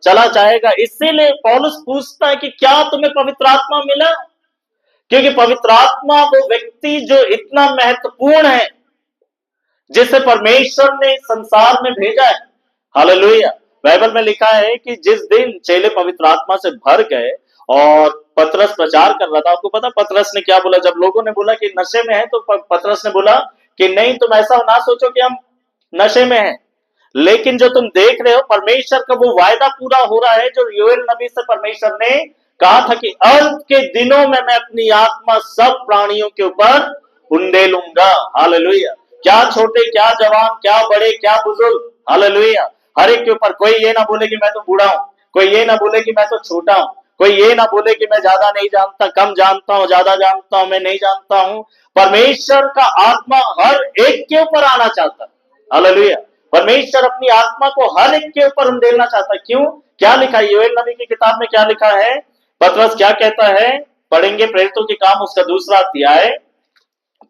चला जाएगा। इसीलिए पौलुस पूछता है कि क्या तुम्हें पवित्र आत्मा मिला? क्योंकि पवित्र आत्मा वो व्यक्ति जो इतना महत्वपूर्ण है, जिसे परमेश्वर ने संसार में भेजा है, हालेलुया। बाइबल में लिखा है कि जिस दिन चेले पवित्र आत्मा से भर गए और पतरस प्रचार कर रहा था, आपको पता पतरस ने क्या बोला? जब लोगों ने बोला कि नशे में है, तो पतरस ने बोला कि नहीं, तुम ऐसा ना सोचो कि हम नशे में हैं, लेकिन जो तुम देख रहे हो परमेश्वर का वो वायदा पूरा हो रहा है जो योएल नबी से परमेश्वर ने कहा था कि अंत के दिनों में मैं अपनी आत्मा सब प्राणियों के ऊपर उंडेलूंगा। हालेलुया। क्या छोटे, क्या जवान, क्या बड़े, क्या बुजुर्ग, हालेलुया, हर एक के ऊपर। कोई ये ना बोले कि मैं तो बूढ़ा हूं, कोई ये ना बोले कि मैं तो छोटा हूं, कोई ये ना बोले कि मैं ज्यादा नहीं जानता, कम जानता हूं, ज्यादा जानता हूं, मैं नहीं जानता हूं। परमेश्वर का आत्मा हर एक के ऊपर आना चाहता है। हालेलुया। परमेश्वर अपनी आत्मा को हर एक के ऊपर उंडेलना चाहता है। क्यों? क्या लिखा है योएल नबी की किताब में? क्या लिखा है? पतरस क्या कहता है? पढ़ेंगे प्रेरितों के काम उसका दूसरा अध्याय,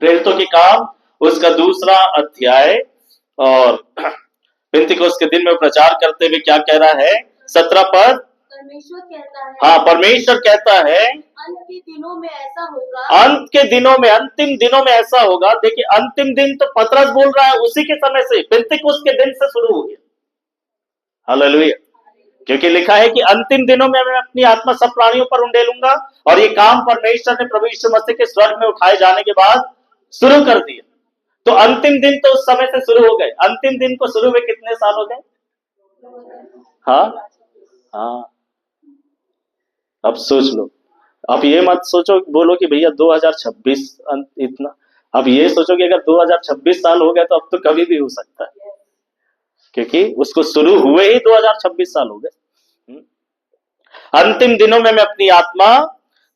प्रेरितों के काम उसका दूसरा अध्याय, और पेंतिकोस्त के दिन में प्रचार करते हुए क्या कह रहा है? 17 पद। परमेश्वर कहता है, हाँ, परमेश्वर कहता है अंत के दिनों में ऐसा होगा, अंत के दिनों में, अंतिम दिनों में ऐसा होगा। देखिए, अंतिम दिन तो पतरस बोल रहा है उसी के समय से, पेंतिकोस्त के दिन से शुरू हो गया। हालेलुया। क्योंकि लिखा है कि अंतिम दिनों में मैं अपनी आत्मा सब प्राणियों पर उंडेलूंगा, और ये काम परमेश्वर ने प्रभु यीशु मसीह के स्वर्ग में उठाए जाने के बाद शुरू कर दिया। तो अंतिम दिन तो उस समय से शुरू हो गए। अंतिम दिन को शुरू हुए कितने साल हो गए? हाँ हाँ, अब सोच लो। अब ये मत सोचो, बोलो कि भैया 2026 इतना। अब ये सोचो कि अगर 2026 साल हो गए तो अब तो कभी भी हो सकता है, क्योंकि उसको शुरू हुए ही 2026 साल हो गए। अंतिम दिनों में मैं अपनी आत्मा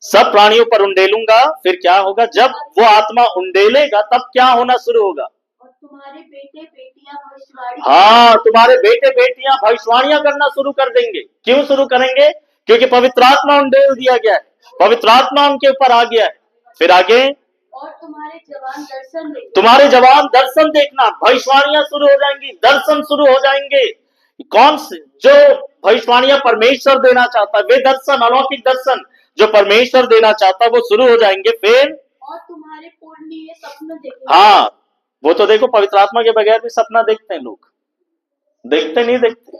सब प्राणियों पर उंडेलूंगा। फिर क्या होगा? जब वो आत्मा उंडेलेगा तब क्या होना शुरू होगा? और तुम्हारे बेटे बेटियां भविष्यवाणी, हाँ, तुम्हारे बेटे बेटियां भविष्यवाणियां करना शुरू कर देंगे। क्यों शुरू करेंगे? क्योंकि पवित्र आत्मा उंडेल दिया गया है, पवित्र आत्मा उनके ऊपर आ गया है। फिर आगे, और तुम्हारे जवान दर्शन देंगे, तुम्हारे जवान दर्शन देखना, भविष्यवाणियां शुरू हो जाएंगी, दर्शन शुरू हो जाएंगे। कौन से? जो भविष्यवाणियां परमेश्वर देना चाहता है, वे दर्शन, अलौकिक दर्शन जो परमेश्वर देना चाहता है वो शुरू हो जाएंगे। फिर और तुम्हारे पूर्णीय सपने देंगे। हाँ, वो तो देखो पवित्र आत्मा के बगैर भी सपना देखते हैं लोग। देखते नहीं देखते?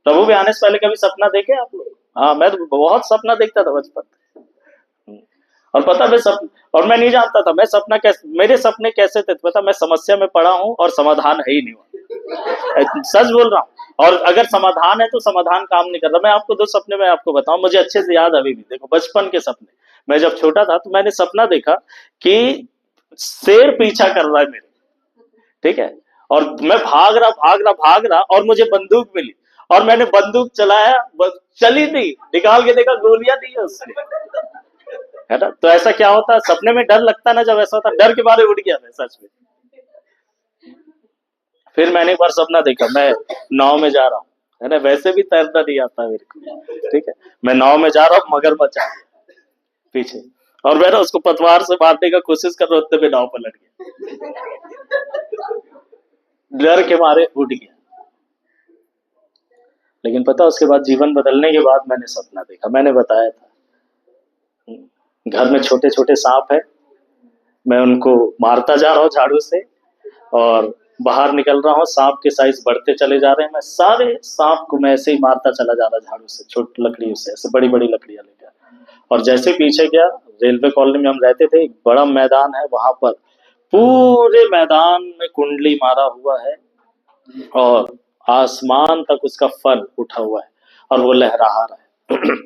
प्रभु भी आने से पहले कभी सपना देखे आप लोग? हाँ, मैं तो बहुत सपना देखता था बचपन में। और पता और मैं नहीं जानता था मैं सपना कैसे, मेरे सपने कैसे थे पता? मैं समस्या में पड़ा हूं और समाधान है ही नहीं हुआ। सच बोल रहा हूँ। और अगर समाधान है तो समाधान काम नहीं कर रहा। मैं आपको 2 सपने में आपको बताऊं, मुझे अच्छे से याद अभी भी। देखो, बचपन के सपने। मैं जब छोटा था तो मैंने सपना देखा कि शेर पीछा कर रहा है मेरे, ठीक है, और मैं भाग रहा और मुझे बंदूक मिली, और मैंने बंदूक चलाया, चली नहीं, निकाल के देखा गोलियां दी है उसने, है ना। तो ऐसा क्या होता है सपने में? डर लगता ना, जब ऐसा होता डर के मारे उड़ गया मैं सच में। फिर मैंने एक बार सपना देखा, मैं नाव में जा रहा हूँ, है ना, वैसे भी तैरना नहीं आता मेरे को, ठीक है, मैं नाव में जा रहा हूँ, मगरमच्छ आ गया पीछे, और मैं ना उसको पतवार से मारने का कोशिश कर रहा हूँ, उतने में नाव पलट गया, डर के मारे उठ गया। लेकिन पता, उसके बाद जीवन बदलने के बाद मैंने सपना देखा, मैंने बताया था, घर में छोटे छोटे सांप है, मैं उनको मारता जा रहा हूँ झाड़ू से, और बाहर निकल रहा हूँ, सांप के साइज बढ़ते चले जा रहे हैं, मैं सारे सांप को मैं ऐसे ही मारता चला जा रहा झाड़ू से, छोटी लकड़ियों से, ऐसे बड़ी बड़ी लकड़ियां लेकर। और जैसे पीछे गया, रेलवे कॉलोनी में हम रहते थे, एक बड़ा मैदान है, वहां पर पूरे मैदान में कुंडली मारा हुआ है, और आसमान तक उसका फल उठा हुआ है, और वो लहरा रहा है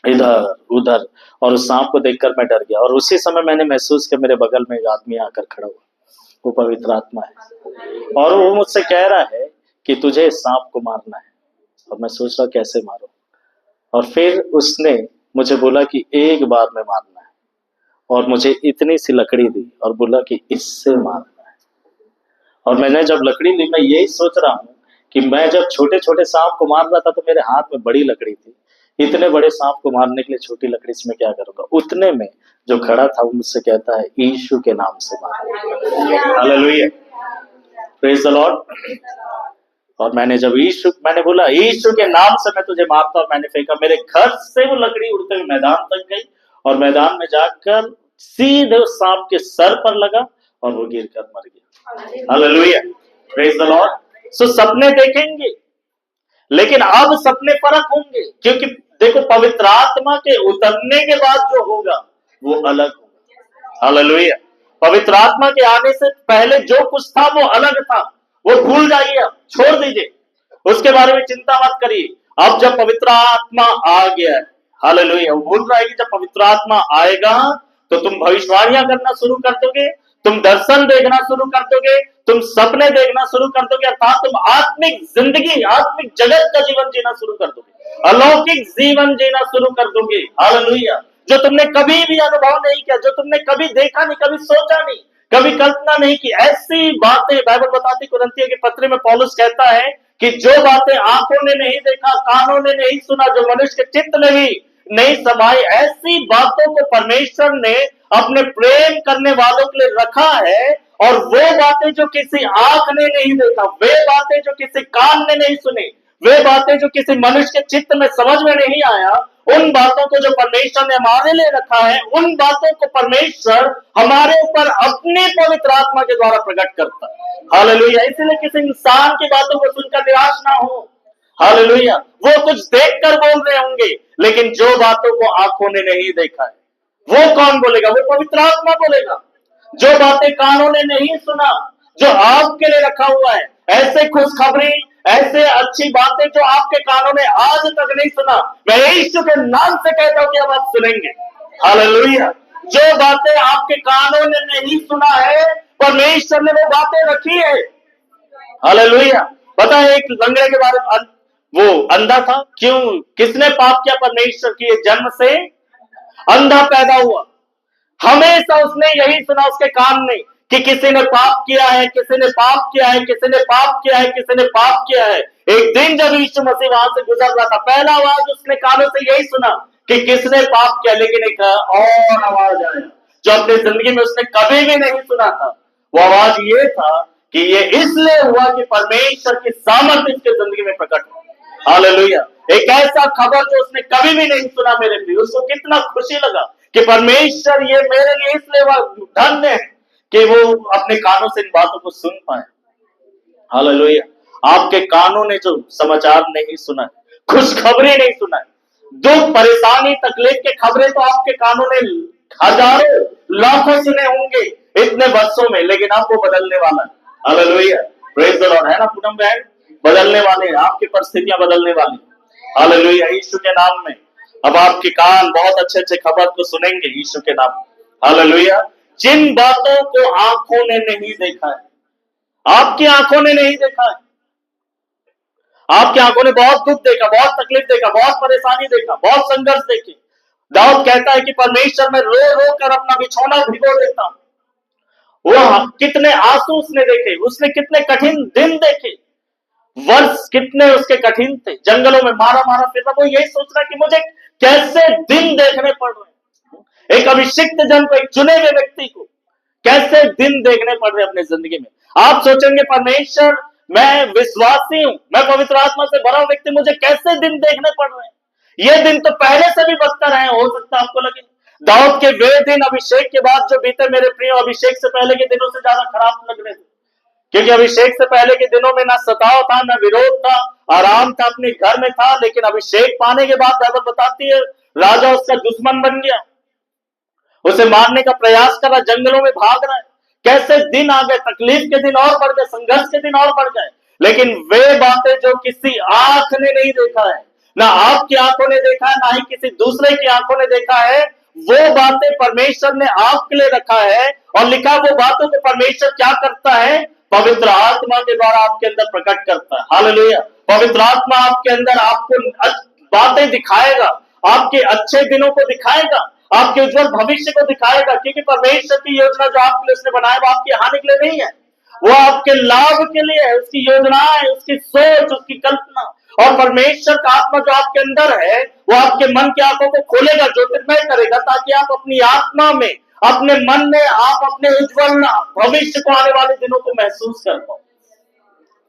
इधर उधर। और उस सांप को देखकर मैं डर गया, और उसी समय मैंने महसूस किया मेरे बगल में एक आदमी आकर खड़ा हुआ, वो पवित्र आत्मा है, और वो मुझसे कह रहा है कि तुझे इस सांप को मारना है। और मैं सोच रहा कैसे मारूं, और फिर उसने मुझे बोला कि एक बार में मारना है, और मुझे इतनी सी लकड़ी दी और बोला कि इससे मारना है। और मैंने जब लकड़ी ली, मैं यही सोच रहा हूँ कि मैं जब छोटे छोटे सांप को मार रहा था तो मेरे हाथ में बड़ी लकड़ी थी, इतने बड़े सांप को मारने के लिए छोटी लकड़ी से मैं क्या करूंगा। उतने में जो खड़ा था वो मुझसे कहता है यीशु के नाम से मार। Hallelujah, praise the Lord. और मैंने जब मैंने बोला यीशु के नाम से मैं तुझे मारता, और मैंने फेंका, मेरे घर से वो लकड़ी उड़ते हुए मैदान तक गई, और मैदान में जाकर सीधे उस सांप के सर पर लगा, और वो गिरकर मर गया। Hallelujah, praise the Lord. सो सपने देखेंगे, लेकिन अब सपने फर्क होंगे, क्योंकि देखो पवित्र आत्मा के उतरने के बाद जो होगा वो अलग होगा। हालेलुया, पवित्र आत्मा के आने से पहले जो कुछ था वो अलग था, वो भूल जाइए, अब छोड़ दीजिए, उसके बारे में चिंता मत करिए। अब जब पवित्र आत्मा आ गया है, हालेलुया। वो बोल रहा है कि जब पवित्र आत्मा आएगा तो तुम भविष्यवाणियां करना शुरू कर दोगे, तुम दर्शन देखना शुरू कर दोगे, तुम सपने देखना शुरू कर दोगे, अर्थात तुम आत्मिक जिंदगी, आत्मिक जगत का जीवन जीना शुरू कर दोगे, अलौकिक जीवन जीना शुरू कर दोगे। हालेलुया। जो तुमने कभी भी अनुभव नहीं किया, जो तुमने कभी देखा नहीं, कभी सोचा नहीं, कभी कल्पना नहीं की, ऐसी बातें बाइबल बताती कुरिन्थियों के पत्र में पौलुस कहता है कि जो बातें आंखों ने नहीं देखा, कानों ने नहीं सुना, जो मनुष्य के चित्त में भी नहीं समाई, ऐसी बातों को परमेश्वर ने अपने प्रेम करने वालों के लिए रखा है। और वो बातें जो किसी आंख ने नहीं देखा, वे बातें जो किसी कान ने नहीं सुनी, वे बातें जो किसी मनुष्य के चित्त में समझ में नहीं आया, उन बातों को जो परमेश्वर ने हमारे लिए रखा है, उन बातों को परमेश्वर हमारे ऊपर अपनी पवित्र आत्मा के द्वारा प्रकट करता है। हालेलुया। इसलिए किसी इंसान की बातों को सुनकर निराश ना हो। हालेलुया। वो कुछ देखकर बोल रहे होंगे, लेकिन जो बातों को आंखों ने नहीं देखा है, वो कौन बोलेगा? वो पवित्र आत्मा बोलेगा। जो बातें कानों ने नहीं सुना, जो आपके लिए रखा हुआ है, ऐसे खुशखबरी, ऐसे अच्छी बातें जो आपके कानों ने आज तक नहीं सुना, मैं यीशु के नाम से कहता हूं कि अब आप सुनेंगे। हालेलुया। जो बातें आपके कानों ने नहीं सुना है, परमेश्वर ने वो बातें रखी है। हालेलुया। पता है एक लंगड़े के बारे में, वो अंधा था, क्यों? किसने पाप किया? परमेश्वर की जन्म से अंधा पैदा हुआ। हमेशा उसने यही सुना उसके कान में कि किसी ने पाप किया है, किसी ने पाप किया है, किसी ने पाप किया है, किसी ने पाप किया है। एक दिन जब यीशु मसीह वहां से गुजर रहा था, पहला आवाज उसने कानों से यही सुना कि किसने पाप किया, लेकिन एक और आवाज आया जो अपनी जिंदगी में उसने कभी भी नहीं सुना था। वो आवाज ये था कि ये इसलिए हुआ कि परमेश्वर की सामर्थ्य उसकी जिंदगी में प्रकट हो। हालेलुया। एक ऐसा खबर जो उसने कभी भी नहीं सुना मेरे प्रिय, उसको कितना खुशी लगा कि परमेश्वर ये मेरे लिए इसलिए धन्य है कि वो अपने कानों से इन बातों को सुन पाए। हालेलुया। आपके कानों ने जो समाचार नहीं सुना है, खुशखबरी नहीं सुना है, दुख, परेशानी, तकलीफ के खबरें तो आपके कानों ने हजारों, लाखों सुने होंगे इतने वर्षों में, लेकिन अब वो बदलने वाला है। हालेलुया। Praise the Lord. है ना पूनम बहन? बदलने वाले हैं, आपकी परिस्थितियां बदलने वाली। हालेलुया। यीशु के नाम में अब आपके कान बहुत अच्छे अच्छे खबर को सुनेंगे यीशु के नाम। हालेलुया। जिन बातों को आंखों ने नहीं देखा है, आपकी आंखों ने नहीं देखा है, आपकी आंखों ने बहुत दुख देखा, बहुत तकलीफ देखा, बहुत परेशानी देखा, बहुत संघर्ष देखे। दाऊद कहता है कि परमेश्वर में रो रो कर अपना बिछौना भिगो देता हूं। वो कितने आंसू उसने देखे, उसने कितने कठिन दिन देखे, वर्ष कितने उसके कठिन थे, जंगलों में मारा मारा फिर वो यही सोच रहा कि मुझे कैसे दिन देखने पड़ रहे हैं। एक अभिषिक्त जन को, एक चुने हुए व्यक्ति को कैसे दिन देखने पड़ रहे अपनी जिंदगी में। आप सोचेंगे परमेश्वर, मैं विश्वासी हूं, मैं पवित्र आत्मा से भरा व्यक्ति, मुझे कैसे दिन देखने पड़ रहे हैं? ये दिन तो पहले से भी बदतर है, हो सकता है आपको लगे। दाऊद के वे दिन अभिषेक के बाद जो बीते मेरे प्रिय, अभिषेक से पहले के दिनों से ज्यादा खराब लग रहे थे, क्योंकि अभिषेक से पहले के दिनों में ना सताव था, ना विरोध था, आराम था, अपने घर में था। लेकिन अभिषेक पाने के बाद बाइबल बताती है राजा उसका दुश्मन बन गया, उसे मारने का प्रयास कर रहा, जंगलों में भाग रहा है। कैसे दिन आ गए, तकलीफ के दिन और बढ़ गए, संघर्ष के दिन और बढ़ गए। लेकिन वे बातें जो किसी आंख ने नहीं देखा है, ना आपकी आंखों ने देखा है, ना ही किसी दूसरे की आंखों ने देखा है, वो बातें परमेश्वर ने आपके लिए रखा है। और लिखा, वो बातों को परमेश्वर क्या करता है? पवित्र आत्मा के द्वारा आपके अंदर प्रकट करता है। हालेलुया। पवित्र आत्मा आपके अंदर आपको बातें दिखाएगा, आपके अच्छे दिनों को दिखाएगा, आपके उज्जवल भविष्य को दिखाएगा, क्योंकि परमेश्वर की योजना जो आपके लिए उसने बनाया वो आपकी हानि के लिए नहीं है, वो आपके लाभ के लिए है। उसकी योजनाएं, उसकी सोच, उसकी कल्पना। और परमेश्वर का आत्मा जो आपके अंदर है, वो आपके मन की आंखों को खोलेगा, ज्योतिर्मय करेगा, ताकि आप अपनी आत्मा में, अपने मन में, आप अपने उज्जवल भविष्य को, आने वाले दिनों को महसूस कर पाओ।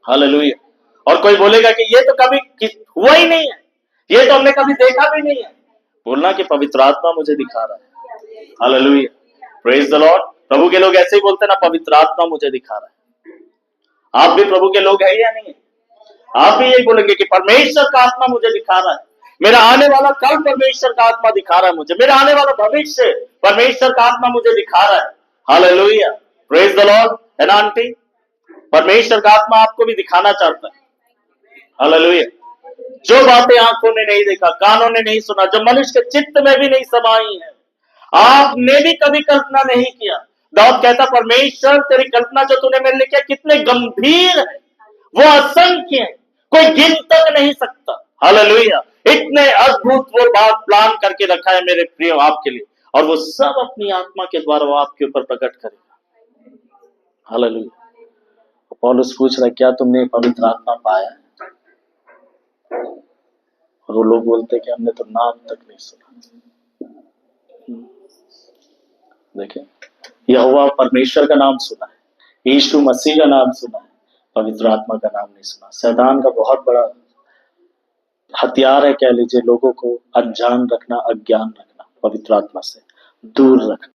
हालेलुया। और कोई बोलेगा कि ये तो कभी हुआ ही नहीं है, ये तो हमने कभी देखा भी नहीं है, बोलना कि पवित्र आत्मा मुझे दिखा रहा है। हालेलुया। Praise the Lord. प्रभु के लोग ऐसे ही बोलते ना, पवित्र आत्मा मुझे दिखा रहा है। आप भी प्रभु के लोग हैं या नहीं? आप भी यही बोलेंगे कि परमेश्वर का आत्मा मुझे दिखा रहा है, मेरा आने वाला कल परमेश्वर का आत्मा दिखा रहा है मुझे, मेरा आने वाला भविष्य परमेश्वर का आत्मा मुझे दिखा रहा है। हालेलुया। Praise the Lord. है ना आंटी? परमेश्वर का आत्मा आपको भी दिखाना चाहता है। हालेलुया। जो बातें आंखों ने नहीं देखा, कानों ने नहीं सुना, जो मनुष्य के चित्त में भी नहीं समाई है, आपने भी कभी कल्पना नहीं किया। दाऊद कहता, परमेश्वर तेरी कल्पना जो तूने मेरे लिए किया कितने गंभीर है, वो असंख्य है, कोई गिन तक नहीं सकता। हालेलुया। इतने अद्भुत वो बात प्लान करके रखा है मेरे प्रिय आपके लिए, और वो सब अपनी आत्मा के द्वारा वो आपके ऊपर प्रकट करेगा। हालेलुया। पौलुस पूछ रहा है, क्या तुमने पवित्र आत्मा पाया है? और वो लोग बोलते कि हमने तो नाम तक नहीं सुना। देखें, यहोवा परमेश्वर का नाम सुना है, यीशु मसीह का नाम सुना है, पवित्र आत्मा का नाम नहीं सुना। शैतान का बहुत बड़ा हथियार है, कह लीजिए, लोगों को अनजान रखना, अज्ञान रखना, पवित्र आत्मा से दूर रखना।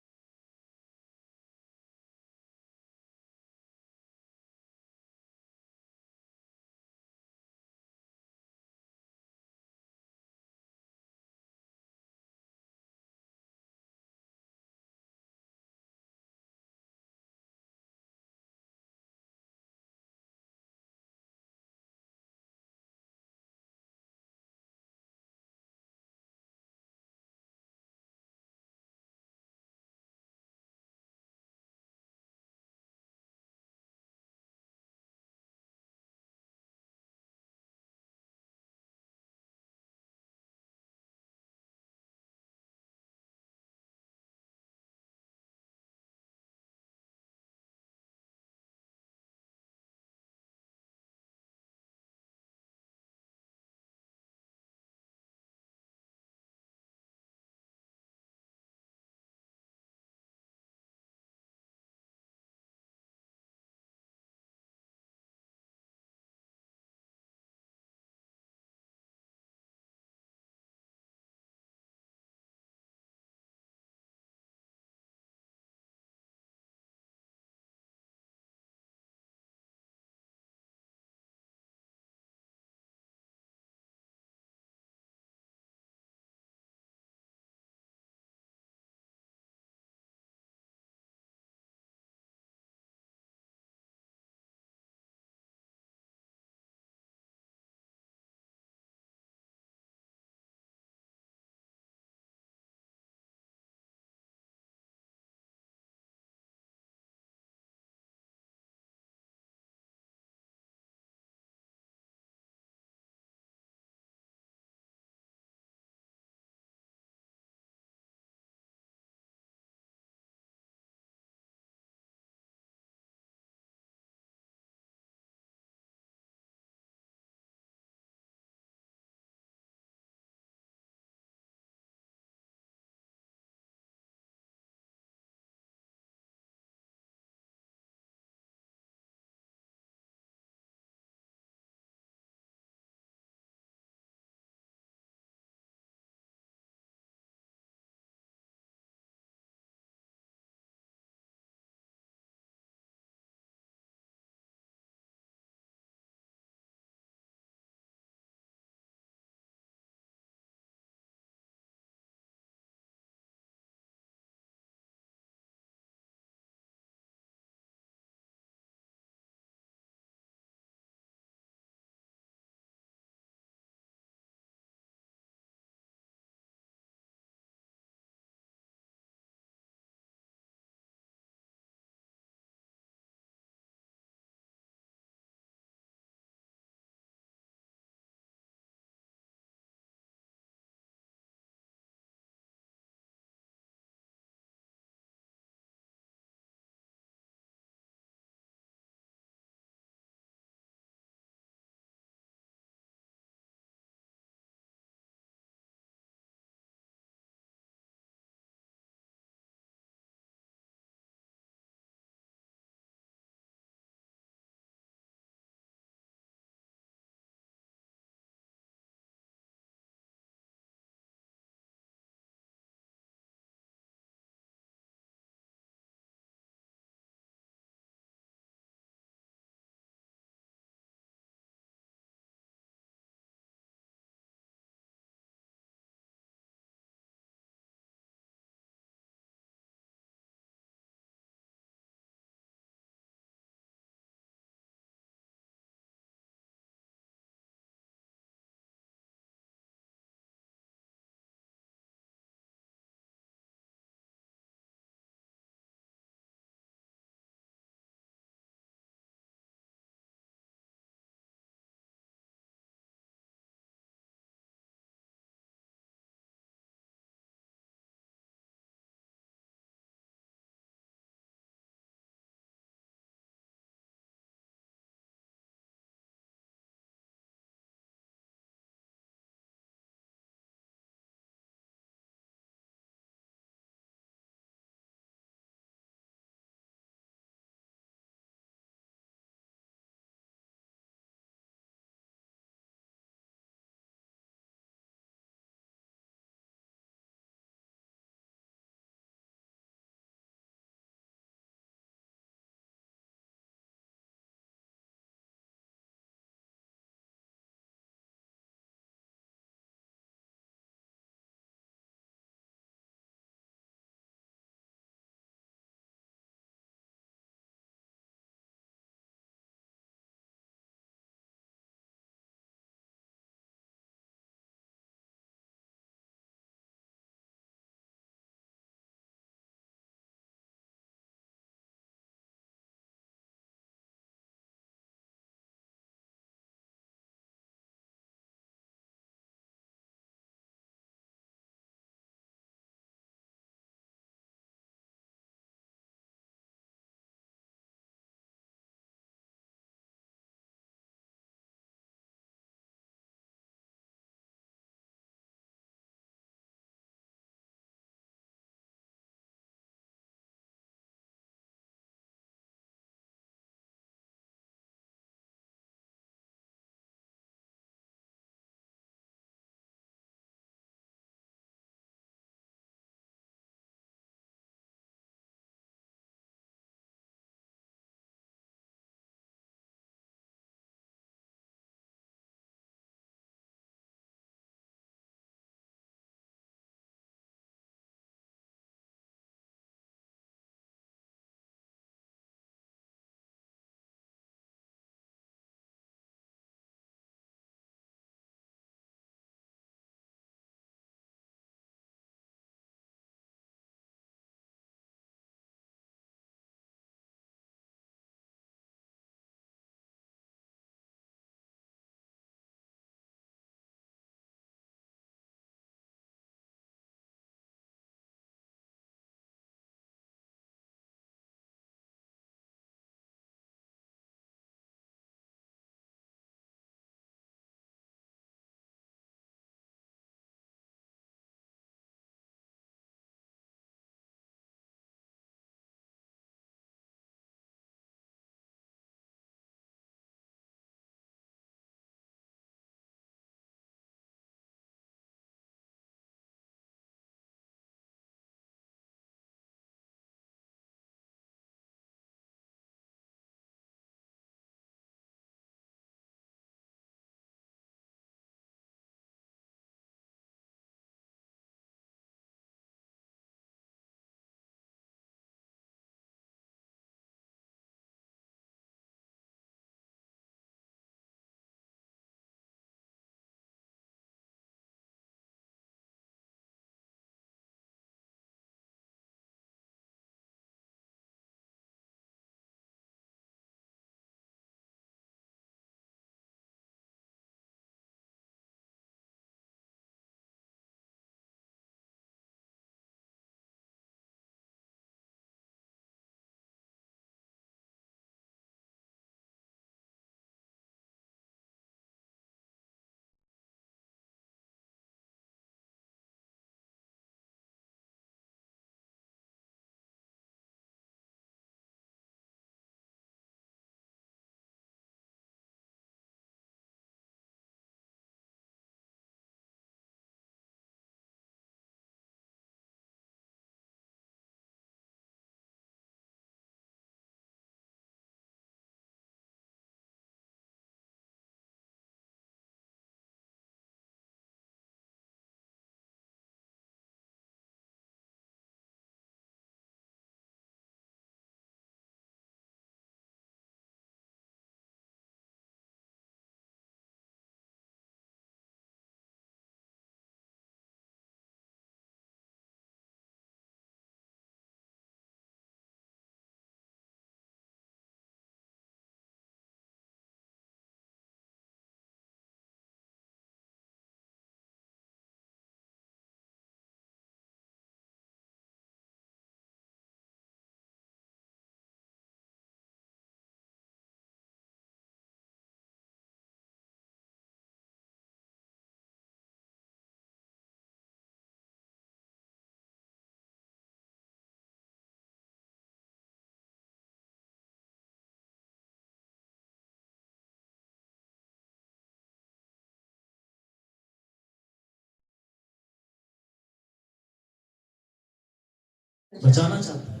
बचाना चाहता है।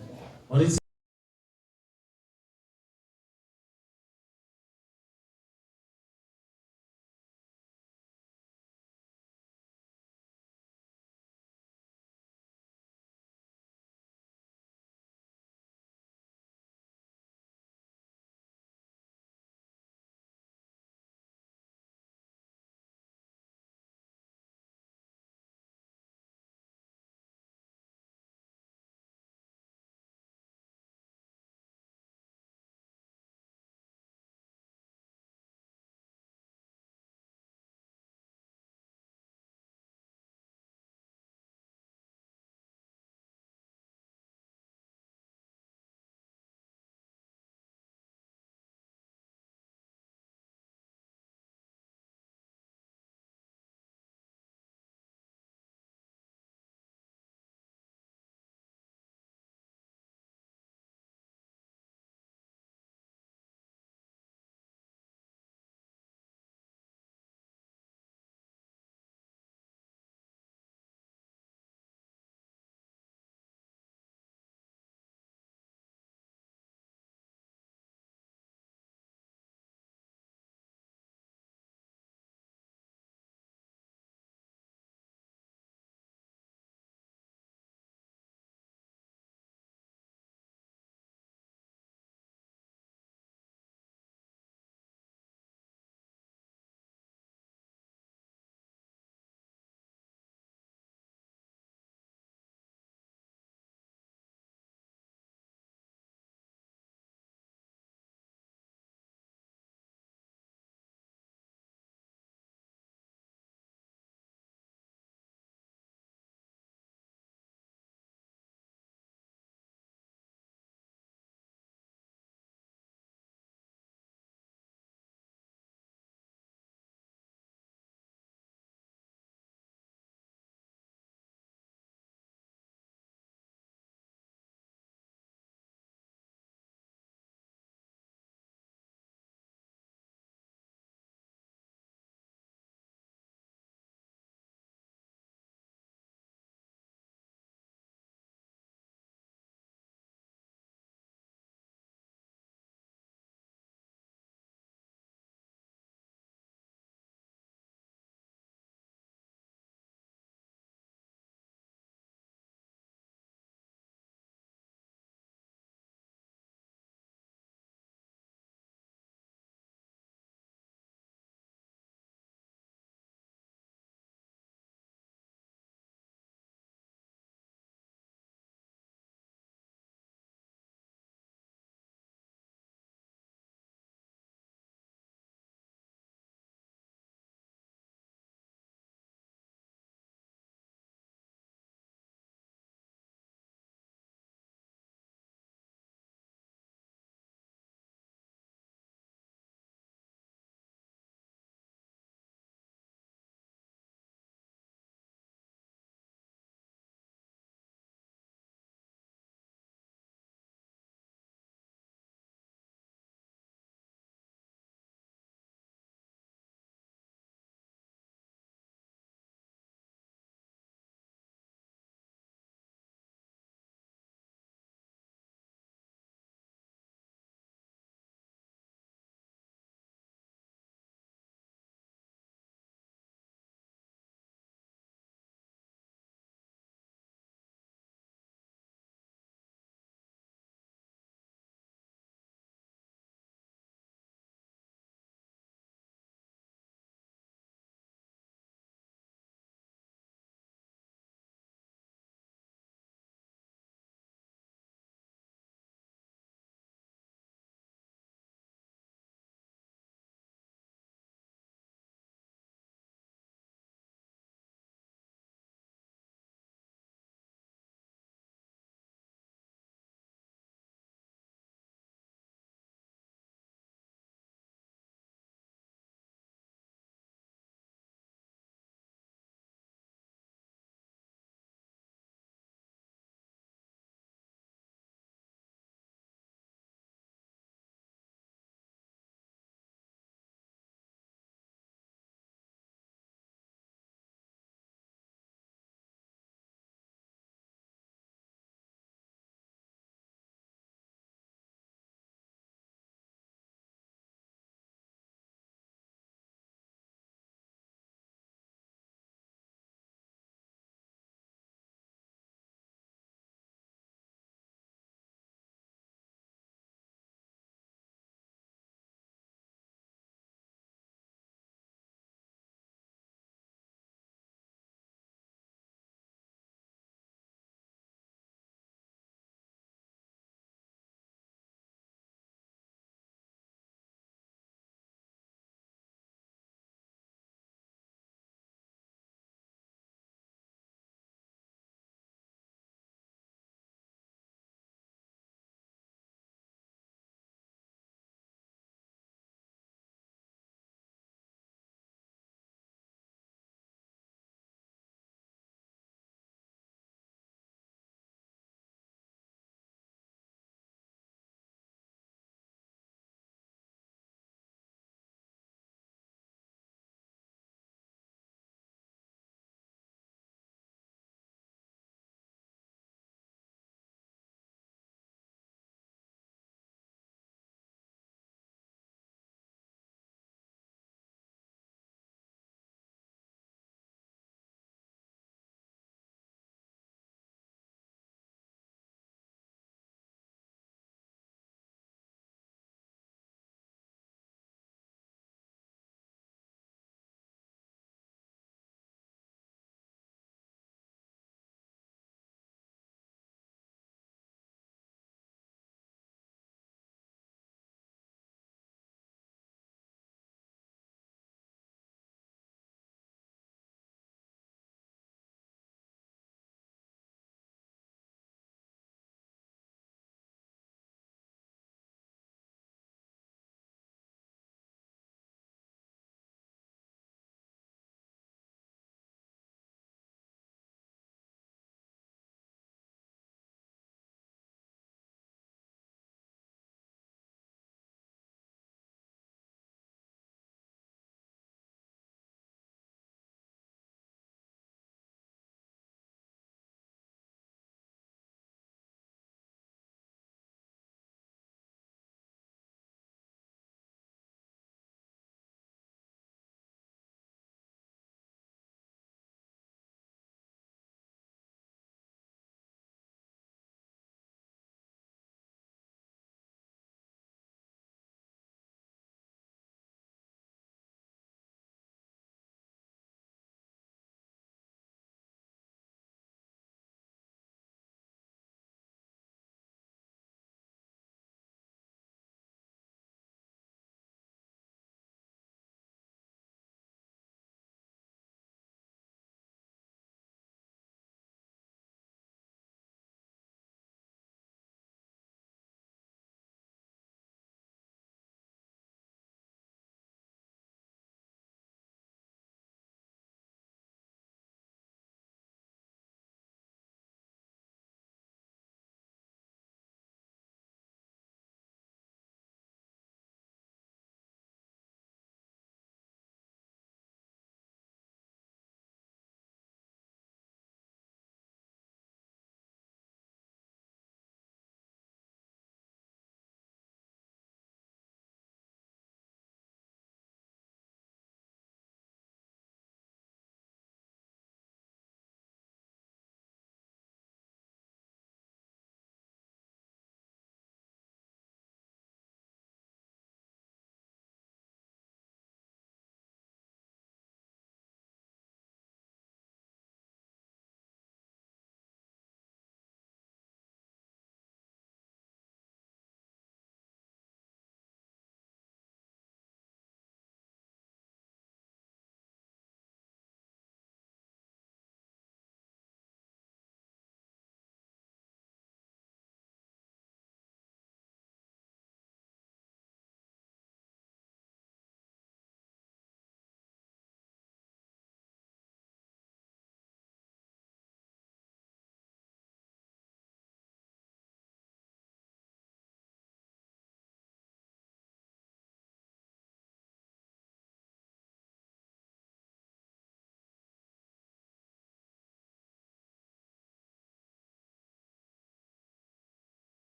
और इस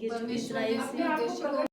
परमेश्वर ने इस्राएल अपने से आप को प्रकट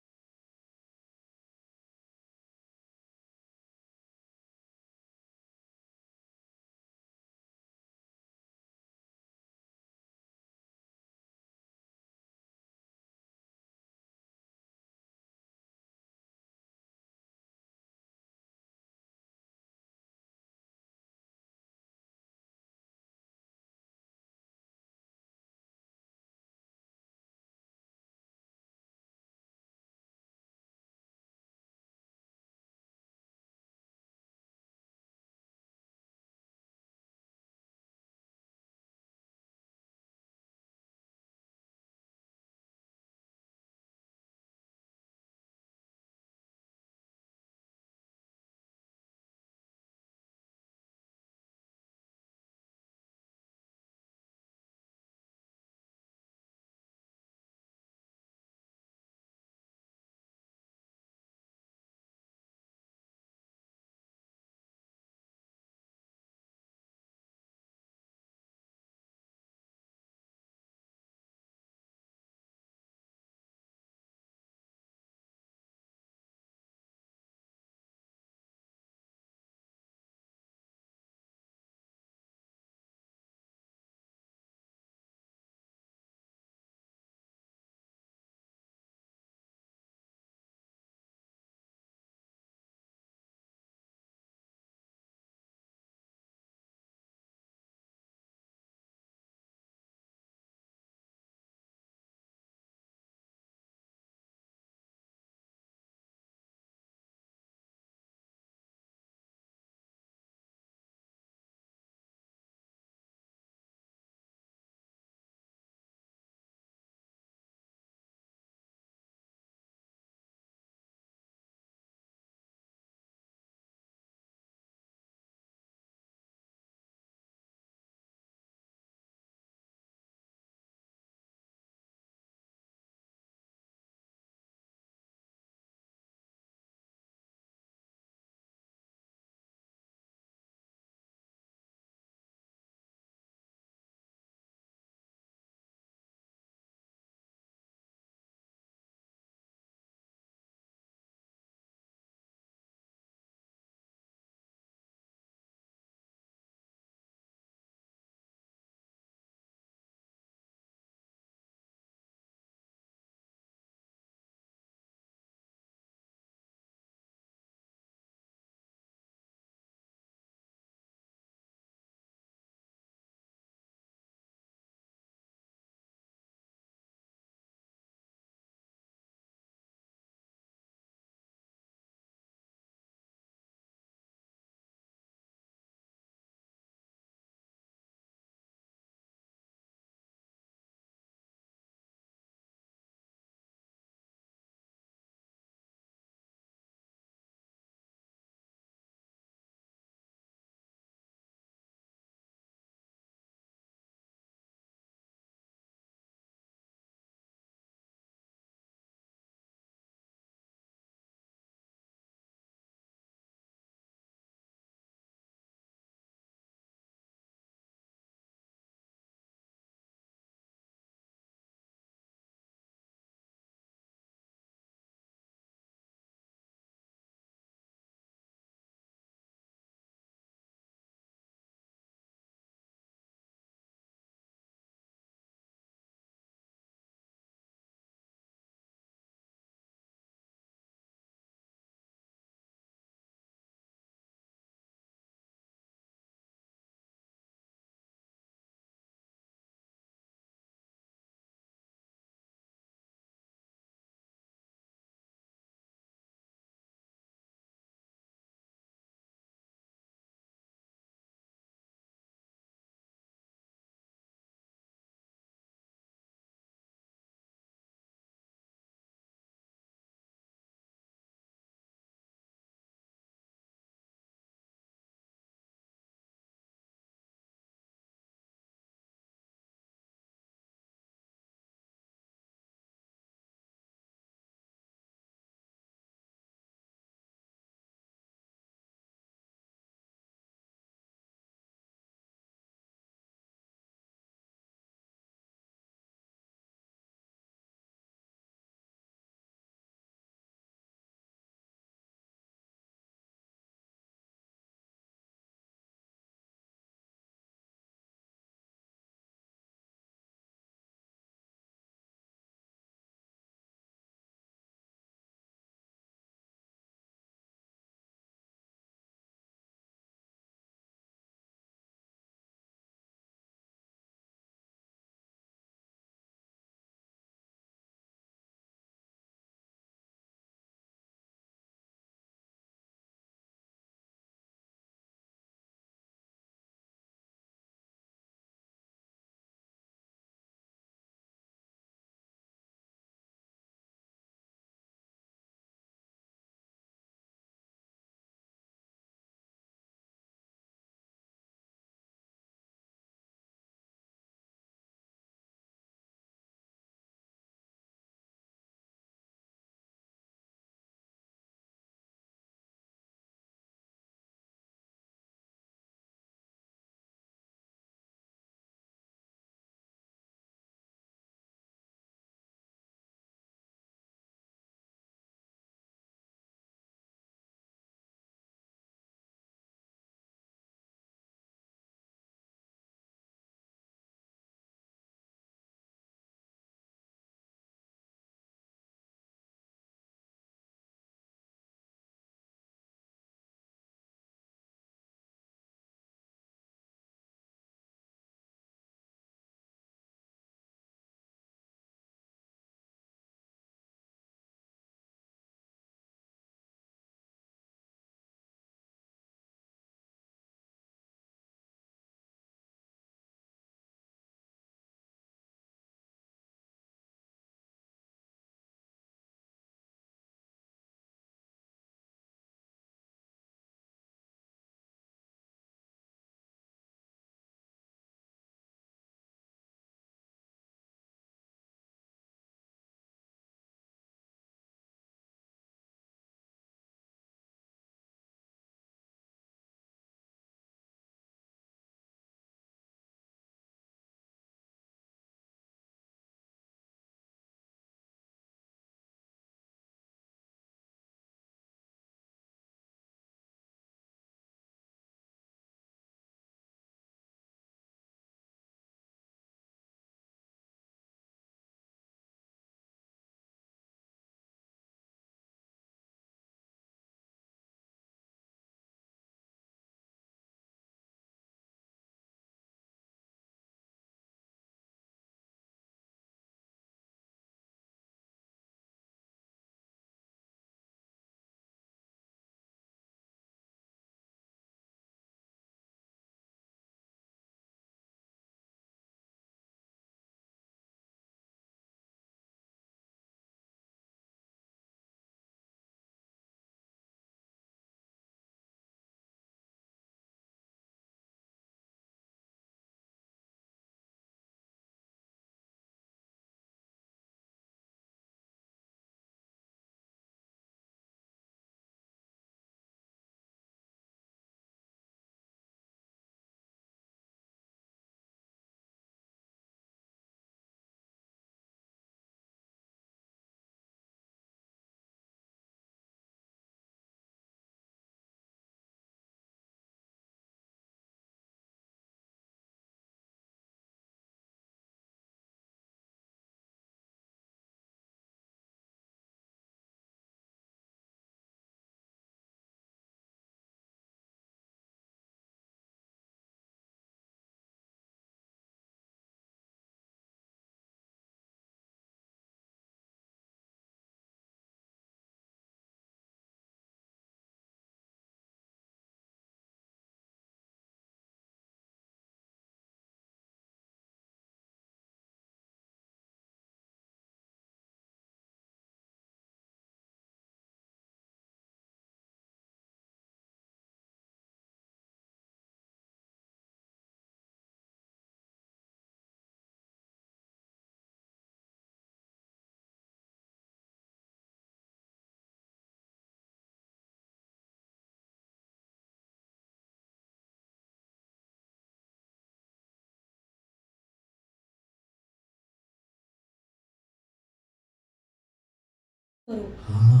करो। हाँ